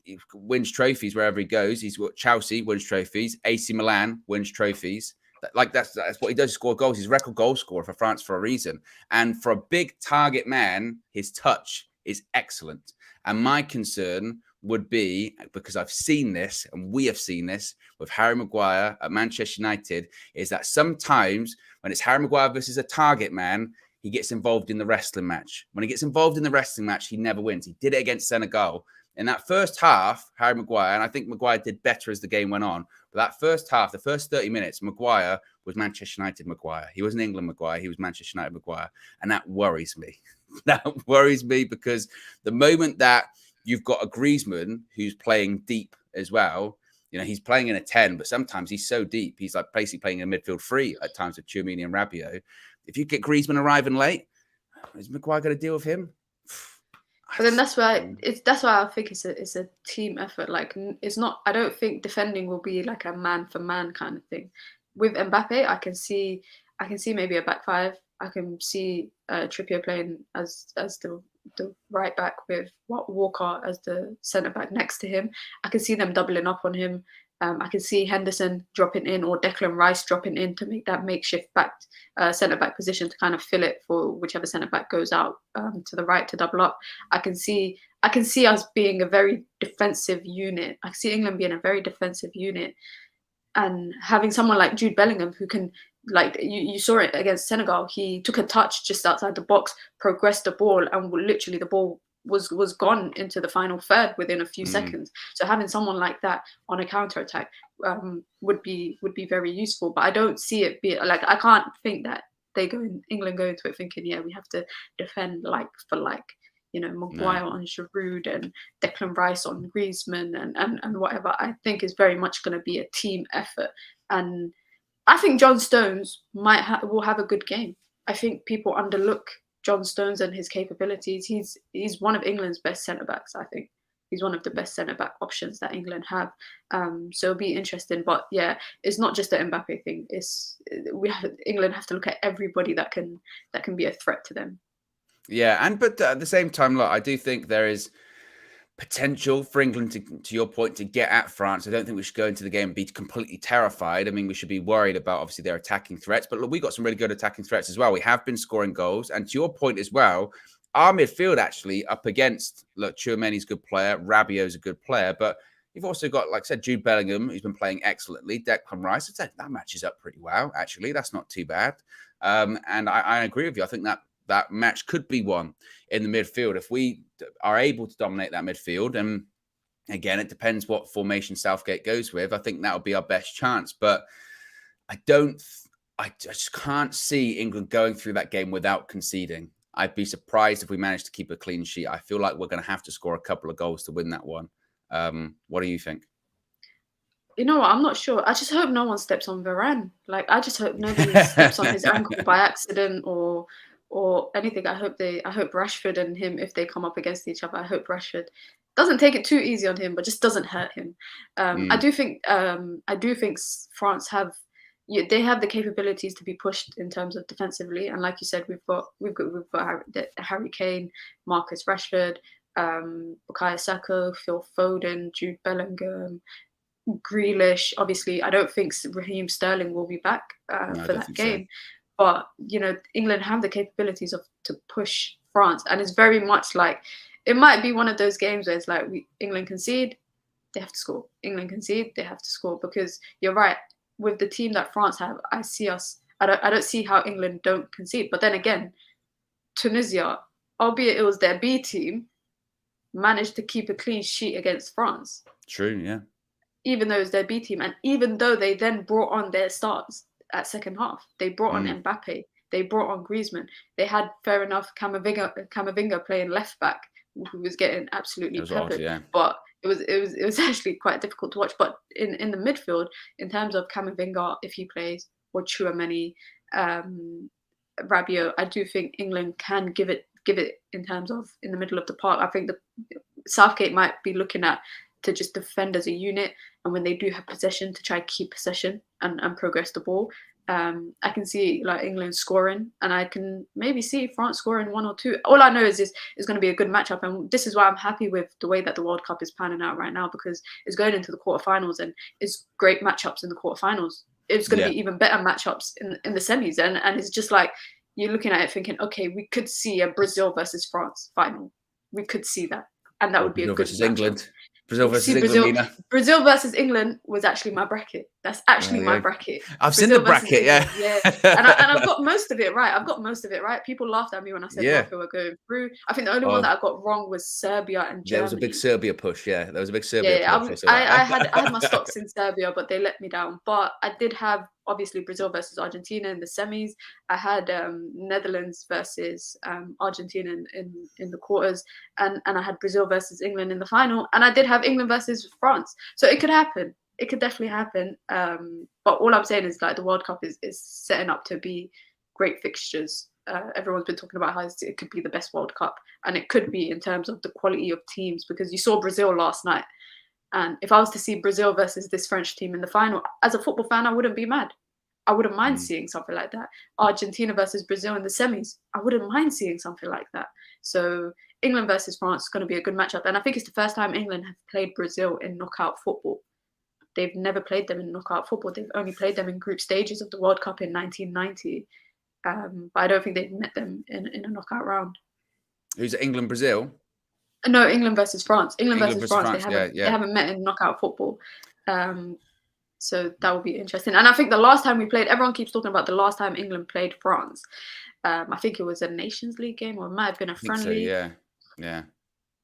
He wins trophies wherever he goes. He's got Chelsea, wins trophies. AC Milan wins trophies. Like that's what he does, score goals. He's a record goal scorer for France for a reason. And for a big target man, his touch is excellent. And my concern would be, because I've seen this and we have seen this with Harry Maguire at Manchester United, is that sometimes when it's Harry Maguire versus a target man, he gets involved in the wrestling match. When he gets involved in the wrestling match, he never wins. He did it against Senegal. In that first half, Harry Maguire, and I think Maguire did better as the game went on, but that first half, the first 30 minutes, Maguire was Manchester United Maguire. He wasn't England Maguire. He was Manchester United Maguire. And that worries me. That worries me, because the moment that you've got a Griezmann who's playing deep as well, you know, he's playing in a 10, but sometimes he's so deep. He's like basically playing in a midfield 3 at times with Tchouaméni and Rabiot. If you get Griezmann arriving late, is Maguire going to deal with him? But then that's why I think it's a team effort. Like, it's not, I don't think defending will be like a man for man kind of thing. With Mbappe, I can see maybe a back 5. I can see Trippier playing as the right back with Walker as the centre back next to him. I can see them doubling up on him. I can see Henderson dropping in, or Declan Rice dropping in to make that makeshift centre back position to kind of fill it for whichever centre back goes out to the right to double up. I can see us being a very defensive unit. I can see England being a very defensive unit, and having someone like Jude Bellingham who can, like you saw it against Senegal, he took a touch just outside the box, progressed the ball, and literally the ball was gone into the final third within a few seconds. So having someone like that on a counter attack would be very useful. But I don't see it be like, I can't think that England go into it thinking, yeah, we have to defend like for like, you know, Maguire on Giroud and Declan Rice on Griezmann and whatever. I think is very much going to be a team effort. And I think John Stones will have a good game. I think people underlook John Stones and his capabilities. He's one of England's best centre backs. I think he's one of the best centre back options that England have. So it'll be interesting. But yeah, it's not just the Mbappe thing. England have to look at everybody that can be a threat to them. Yeah, but at the same time, look, I do think there is potential for England to your point, to get at France. I don't think we should go into the game and be completely terrified. I mean, we should be worried about obviously their attacking threats, but look, we got some really good attacking threats as well. We have been scoring goals, and to your point as well, our midfield actually up against, look, Tchouaméni's a good player, Rabiot's a good player, but you've also got, like I said, Jude Bellingham, who's been playing excellently. Declan Rice, I'd say that matches up pretty well, actually. That's not too bad. And I agree with you. I think that match could be won in the midfield if we are able to dominate that midfield. And again, it depends what formation Southgate goes with. I think that would be our best chance. But I just can't see England going through that game without conceding. I'd be surprised if we managed to keep a clean sheet. I feel like we're going to have to score a couple of goals to win that one. What do you think? You know what? I'm not sure. I just hope no one steps on Varane. Like, I just hope nobody steps on his ankle by accident or anything. I hope Rashford and him, if they come up against each other, I hope Rashford doesn't take it too easy on him, but just doesn't hurt him. I do think France have the capabilities to be pushed in terms of defensively, and like you said, we've got Harry Kane, Marcus Rashford, Bukayo Saka, Phil Foden, Jude Bellingham, Grealish. Obviously, I don't think Raheem Sterling will be back for that game. But England have the capabilities to push France, and it's very much like it might be one of those games where it's like England concede, they have to score. England concede, they have to score, because you're right. With the team that France have, I don't see how England don't concede. But then again, Tunisia, albeit it was their B team, managed to keep a clean sheet against France. True, yeah. Even though it was their B team, and even though they then brought on their stars at second half, they brought on Mbappe, they brought on Griezmann, they had, fair enough, Camavinga playing left back, who was getting absolutely peppered. Yeah. But it was actually quite difficult to watch. But in the midfield, in terms of Camavinga, if he plays, or Tchouaméni, Rabiot, I do think England can give it in terms of in the middle of the park. I think the Southgate might be looking at to just defend as a unit, and when they do have possession, to try to keep possession and progress the ball. I can see like England scoring, and I can maybe see France scoring 1 or 2. All I know is it's going to be a good matchup, and this is why I'm happy with the way that the World Cup is panning out right now, because it's going into the quarterfinals, and it's great matchups in the quarterfinals. It's going to be even better matchups in the semis, and it's just like you're looking at it thinking, okay, we could see a Brazil versus France final. We could see that, and that would be a good versus matchup. England. Brazil versus England. Brazil versus England was actually my bracket. That's actually my bracket. I've seen the bracket, yeah. And I've got most of it right. People laughed at me when I said Morocco were going through. I think the only one that I got wrong was Serbia and Germany. There was a big Serbia push. Yeah, there was a big Serbia push. I had my stocks in Serbia, but they let me down. But I did have, obviously, Brazil versus Argentina in the semis. I had Netherlands versus Argentina in the quarters, and I had Brazil versus England in the final, and I did have England versus France. So it could happen. It could definitely happen. But all I'm saying is like the World Cup is setting up to be great fixtures. Everyone's been talking about how it could be the best World Cup, and it could be in terms of the quality of teams, because you saw Brazil last night. And if I was to see Brazil versus this French team in the final, as a football fan, I wouldn't be mad. I wouldn't mind seeing something like that. Argentina versus Brazil in the semis, I wouldn't mind seeing something like that. So England versus France is going to be a good matchup. And I think it's the first time England have played Brazil in knockout football. They've never played them in knockout football. They've only played them in group stages of the World Cup in 1990. But I don't think they've met them in a knockout round. Who's it, England, Brazil? No, England versus France. England versus France. They haven't met in knockout football. So that would be interesting. And I think the last time we played, everyone keeps talking about the last time England played France. I think it was a Nations League game, or it might have been a friendly. So, yeah.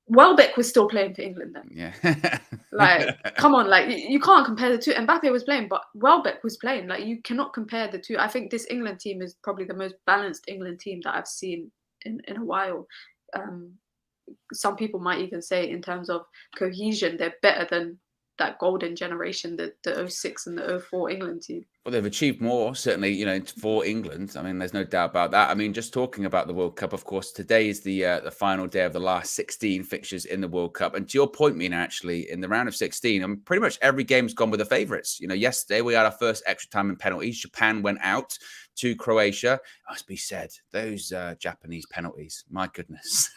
Welbeck was still playing for England then. Yeah. Like, come on, like you can't compare the two. Mbappe was playing, but Welbeck was playing. Like, you cannot compare the two. I think this England team is probably the most balanced England team that I've seen in a while. Some people might even say in terms of cohesion, they're better than that golden generation, the 06 and the 04 England team. Well, they've achieved more, certainly, for England. I mean, there's no doubt about that. I mean, just talking about the World Cup, of course, today is the final day of the last 16 fixtures in the World Cup. And to your point, Mina, actually, in the round of 16, pretty much every game's gone with the favourites. Yesterday we had our first extra time in penalties. Japan went out to Croatia. It must be said, those Japanese penalties, my goodness.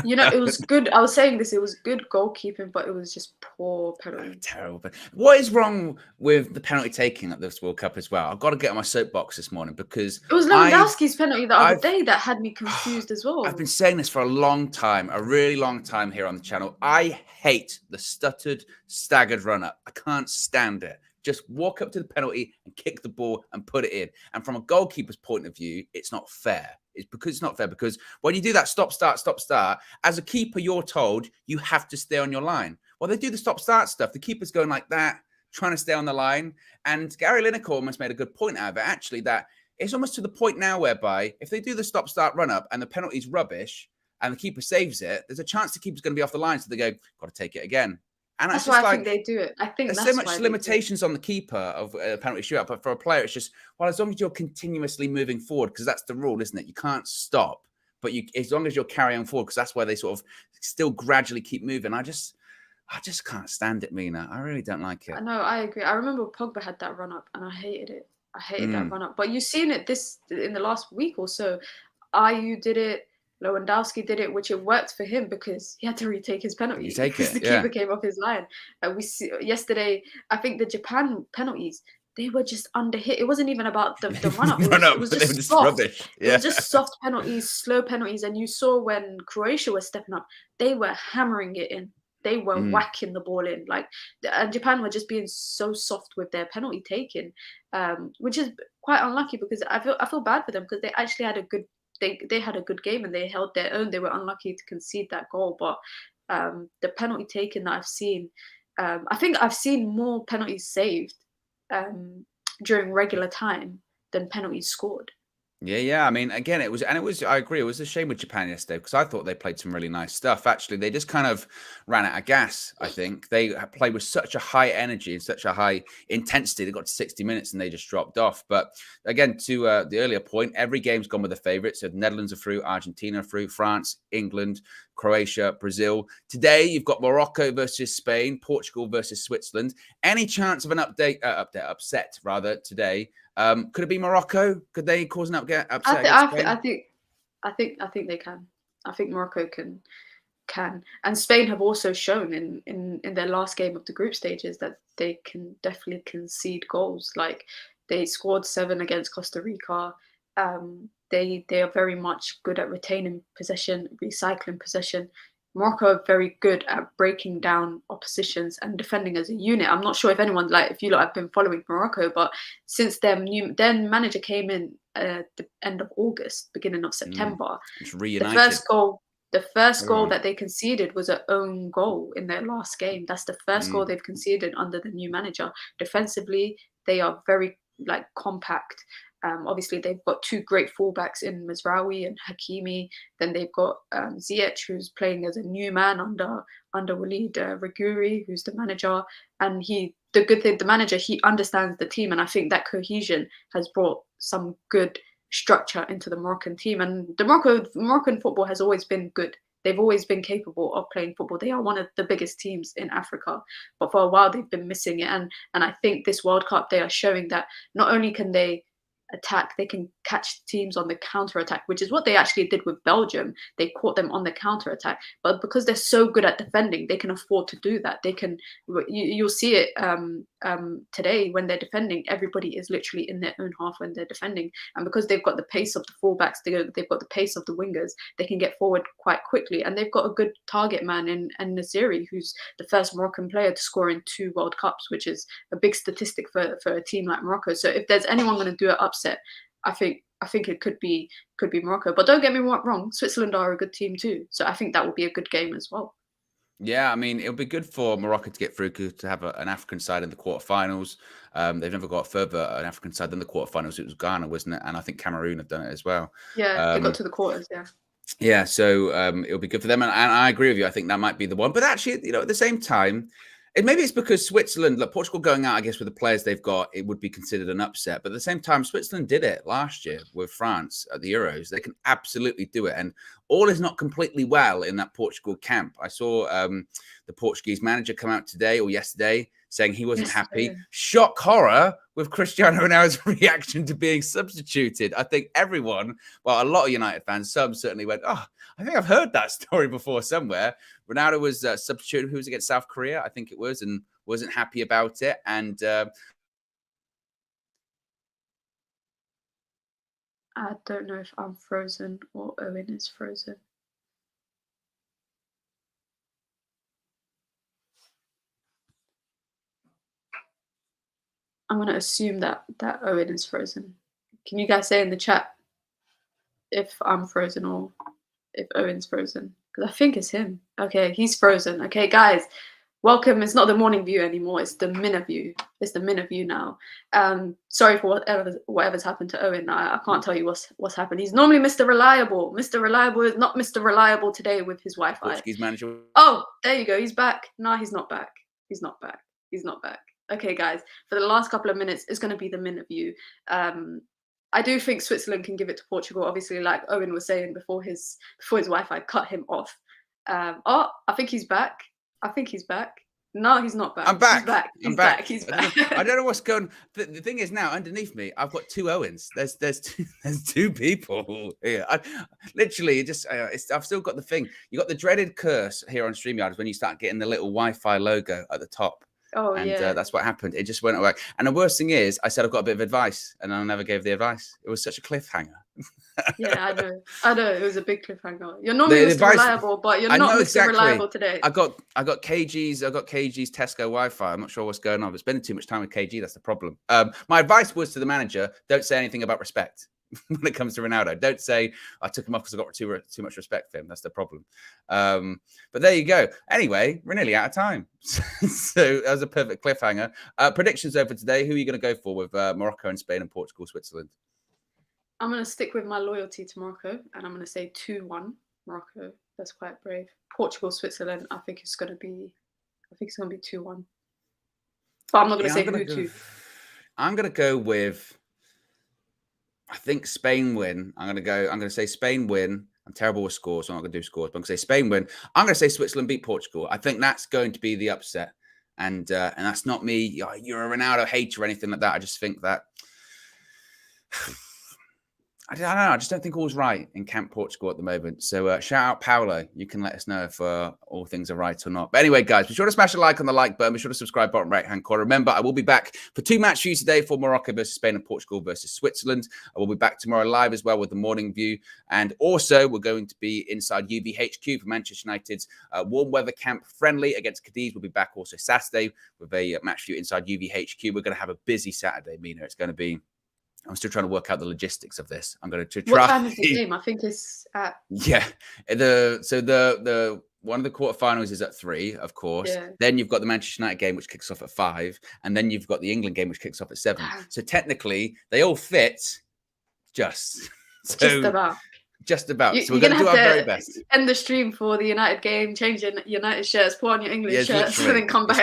It was good. I was saying this, it was good goalkeeping, but it was just poor penalty. Terrible. But what is wrong with the penalty taking at this World Cup as well? I've got to get on my soapbox this morning, because it was Lewandowski's penalty the other day that had me confused as well. I've been saying this for a long time, a really long time here on the channel. I hate the stuttered, staggered run-up. I can't stand it. Just walk up to the penalty and kick the ball and put it in. And from a goalkeeper's point of view, it's not fair. It's not fair, because when you do that stop, start, as a keeper, you're told you have to stay on your line. Well, they do the stop, start stuff. The keeper's going like that, trying to stay on the line. And Gary Lineker almost made a good point out of it, actually, that it's almost to the point now whereby if they do the stop, start, run up and the penalty's rubbish and the keeper saves it, there's a chance the keeper's going to be off the line. So they go, got to take it again. And that's why I think they do it. I think there's so much limitations on the keeper of a penalty shootout, but for a player, it's just, well, as long as you're continuously moving forward, because that's the rule, isn't it? You can't stop, but as long as you're carrying forward, because that's where they sort of still gradually keep moving. I just can't stand it, Mina. I really don't like it. No, I agree. I remember Pogba had that run up, and I hated it. I hated that run up. But you've seen it in the last week or so. Ayew did it. Lewandowski did it, which it worked for him because he had to retake his penalty because the keeper came off his line. We see yesterday, I think the Japan penalties, they were just under hit. It wasn't even about the run-up. It was just just soft. rubbish. Yeah. It was just soft penalties, slow penalties. And you saw when Croatia was stepping up, they were hammering it in. They were whacking the ball in. Like, and Japan were just being so soft with their penalty taking, which is quite unlucky because I feel bad for them because they actually had a good they had a good game and they held their own. They were unlucky to concede that goal, but the penalty taking that I've seen, I think I've seen more penalties saved during regular time than penalties scored. Yeah. I mean, again, it was. I agree. It was a shame with Japan yesterday because I thought they played some really nice stuff. Actually, they just kind of ran out of gas. I think they played with such a high energy and such a high intensity. They got to 60 minutes and they just dropped off. But again, to the earlier point, every game's gone with the favourites. So the Netherlands are through, Argentina are through, France, England, Croatia, Brazil. Today, you've got Morocco versus Spain, Portugal versus Switzerland. Any chance of an upset today? Could it be Morocco? Could they cause an upset? I think they can. I think Morocco can, and Spain have also shown in their last game of the group stages that they can definitely concede goals. Like they scored 7 against Costa Rica. They are very much good at retaining possession, recycling possession. Morocco are very good at breaking down oppositions and defending as a unit. I'm not sure if anyone, if you lot have been following Morocco, but since their manager came in at the end of August, beginning of September, it's reunited. The first goal that they conceded was an own goal in their last game. That's the first goal they've conceded under the new manager. Defensively, they are very compact. Obviously, they've got 2 great fullbacks in Mazraoui and Hakimi. Then they've got Ziyech, who's playing as a new man under Walid Regragui, who's the manager. And the manager, he understands the team. And I think that cohesion has brought some good structure into the Moroccan team. And the Moroccan football has always been good. They've always been capable of playing football. They are one of the biggest teams in Africa, but for a while they've been missing it. And I think this World Cup, they are showing that not only can they attack, they can catch teams on the counter attack, which is what they actually did with Belgium. They caught them on the counter attack, but because they're so good at defending, they can afford to do that. They can. You'll see it today when they're defending. Everybody is literally in their own half when they're defending, and because they've got the pace of the fullbacks, they've got the pace of the wingers. They can get forward quite quickly, and they've got a good target man in Nasiri, who's the first Moroccan player to score in 2 World Cups, which is a big statistic for a team like Morocco. So if there's anyone going to do it upset, I think it could be Morocco. But don't get me wrong, Switzerland are a good team too. So I think that will be a good game as well. Yeah, I mean, it'll be good for Morocco to get through to have an African side in the quarterfinals. They've never got further an African side than the quarterfinals. It was Ghana, wasn't it? And I think Cameroon have done it as well. Yeah, they got to the quarters. Yeah. Yeah, so it'll be good for them, and I agree with you. I think that might be the one. But actually, at the same time, maybe it's because Switzerland, Portugal going out, I guess, with the players they've got, it would be considered an upset. But at the same time, Switzerland did it last year with France at the Euros. They can absolutely do it. And all is not completely well in that Portugal camp. I saw the Portuguese manager come out today or yesterday saying he wasn't happy. Shock horror with Cristiano Ronaldo's reaction to being substituted. I think everyone, well, a lot of United fans, some certainly went, I think I've heard that story before somewhere. Ronaldo was substituted, who was against South Korea, I think it was, and wasn't happy about it. And I don't know if I'm frozen or Owen is frozen. I'm going to assume that Owen is frozen. Can you guys say in the chat if I'm frozen or if Owen's frozen? Because I think it's him. Okay, he's frozen. Okay, guys, welcome. It's not the morning view anymore. It's the minute view. It's the minute view now. Sorry for whatever's happened to Owen. I can't tell you what's happened. He's normally Mr. Reliable. Mr. Reliable is not Mr. Reliable today with his Wi-Fi. Portuguese manager. Oh, there you go. He's back. No, he's not back. He's not back. He's not back. Okay, guys, for the last couple of minutes, it's going to be the minute view. I do think Switzerland can give it to Portugal. Obviously, like Owen was saying before his Wi-Fi cut him off. I think he's back. No, he's not back. I'm back. He's back. He's back. I don't know what's going. The thing is now underneath me, I've got 2 Owens. There's 2 people here. Literally, I've still got the thing. You got the dreaded curse here on StreamYard when you start getting the little Wi-Fi logo at the top. Oh, and yeah. that's what happened. It just went away. And the worst thing is, I said I've got a bit of advice, and I never gave the advice. It was such a cliffhanger. Yeah, I know. It was a big cliffhanger. You're normally Mr. Reliable, but you're not Mr. Reliable today. I got KG's Tesco Wi-Fi. I'm not sure what's going on. I've spending too much time with KG. That's the problem. My advice was to the manager: don't say anything about respect when it comes to Ronaldo. Don't say I took him off because I got too much respect for him. That's the problem. But there you go. Anyway, we're nearly out of time. So that was a perfect cliffhanger. Predictions over today. Who are you going to go for with Morocco and Spain and Portugal, Switzerland? I'm going to stick with my loyalty to Morocco, and I'm going to say 2-1 Morocco. That's quite brave. Portugal, Switzerland, I think it's going to be 2-1. But I'm not going to say who. I'm going to go with, I think Spain win. I'm going to say Spain win. I'm terrible with scores, so I'm not going to do scores, but I'm going to say Spain win. I'm going to say Switzerland beat Portugal. I think that's going to be the upset. And that's not me. You're a Ronaldo hater or anything like that. I just think that... I don't know. I just don't think all's right in Camp Portugal at the moment. So shout out Paolo. You can let us know if all things are right or not. But anyway, guys, be sure to smash a like on the like button. Be sure to subscribe bottom right-hand corner. Remember, I will be back for 2 match views today for Morocco versus Spain and Portugal versus Switzerland. I will be back tomorrow live as well with the morning view. And also, we're going to be inside UVHQ for Manchester United's warm weather camp friendly against Cadiz. We'll be back also Saturday with a match view inside UVHQ. We're going to have a busy Saturday, Mina. It's going to be... I'm still trying to work out the logistics of this. I'm going to try. What time is the game? I think it's at... Yeah. The one of the quarterfinals is at 3, of course. Yeah. Then you've got the Manchester United game, which kicks off at 5. And then you've got the England game, which kicks off at 7. So technically, they all fit just. Just about. Just about. So we're going to do our very best. End the stream for the United game, change your United shirts, put on your English shirts, and then come back.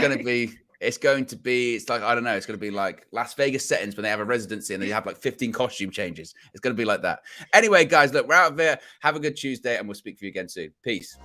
It's going to be, it's like, I don't know, it's going to be like Las Vegas settings when they have a residency and they have like 15 costume changes. It's going to be like that. Anyway, guys, look, we're out of here. Have a good Tuesday and we'll speak to you again soon. Peace.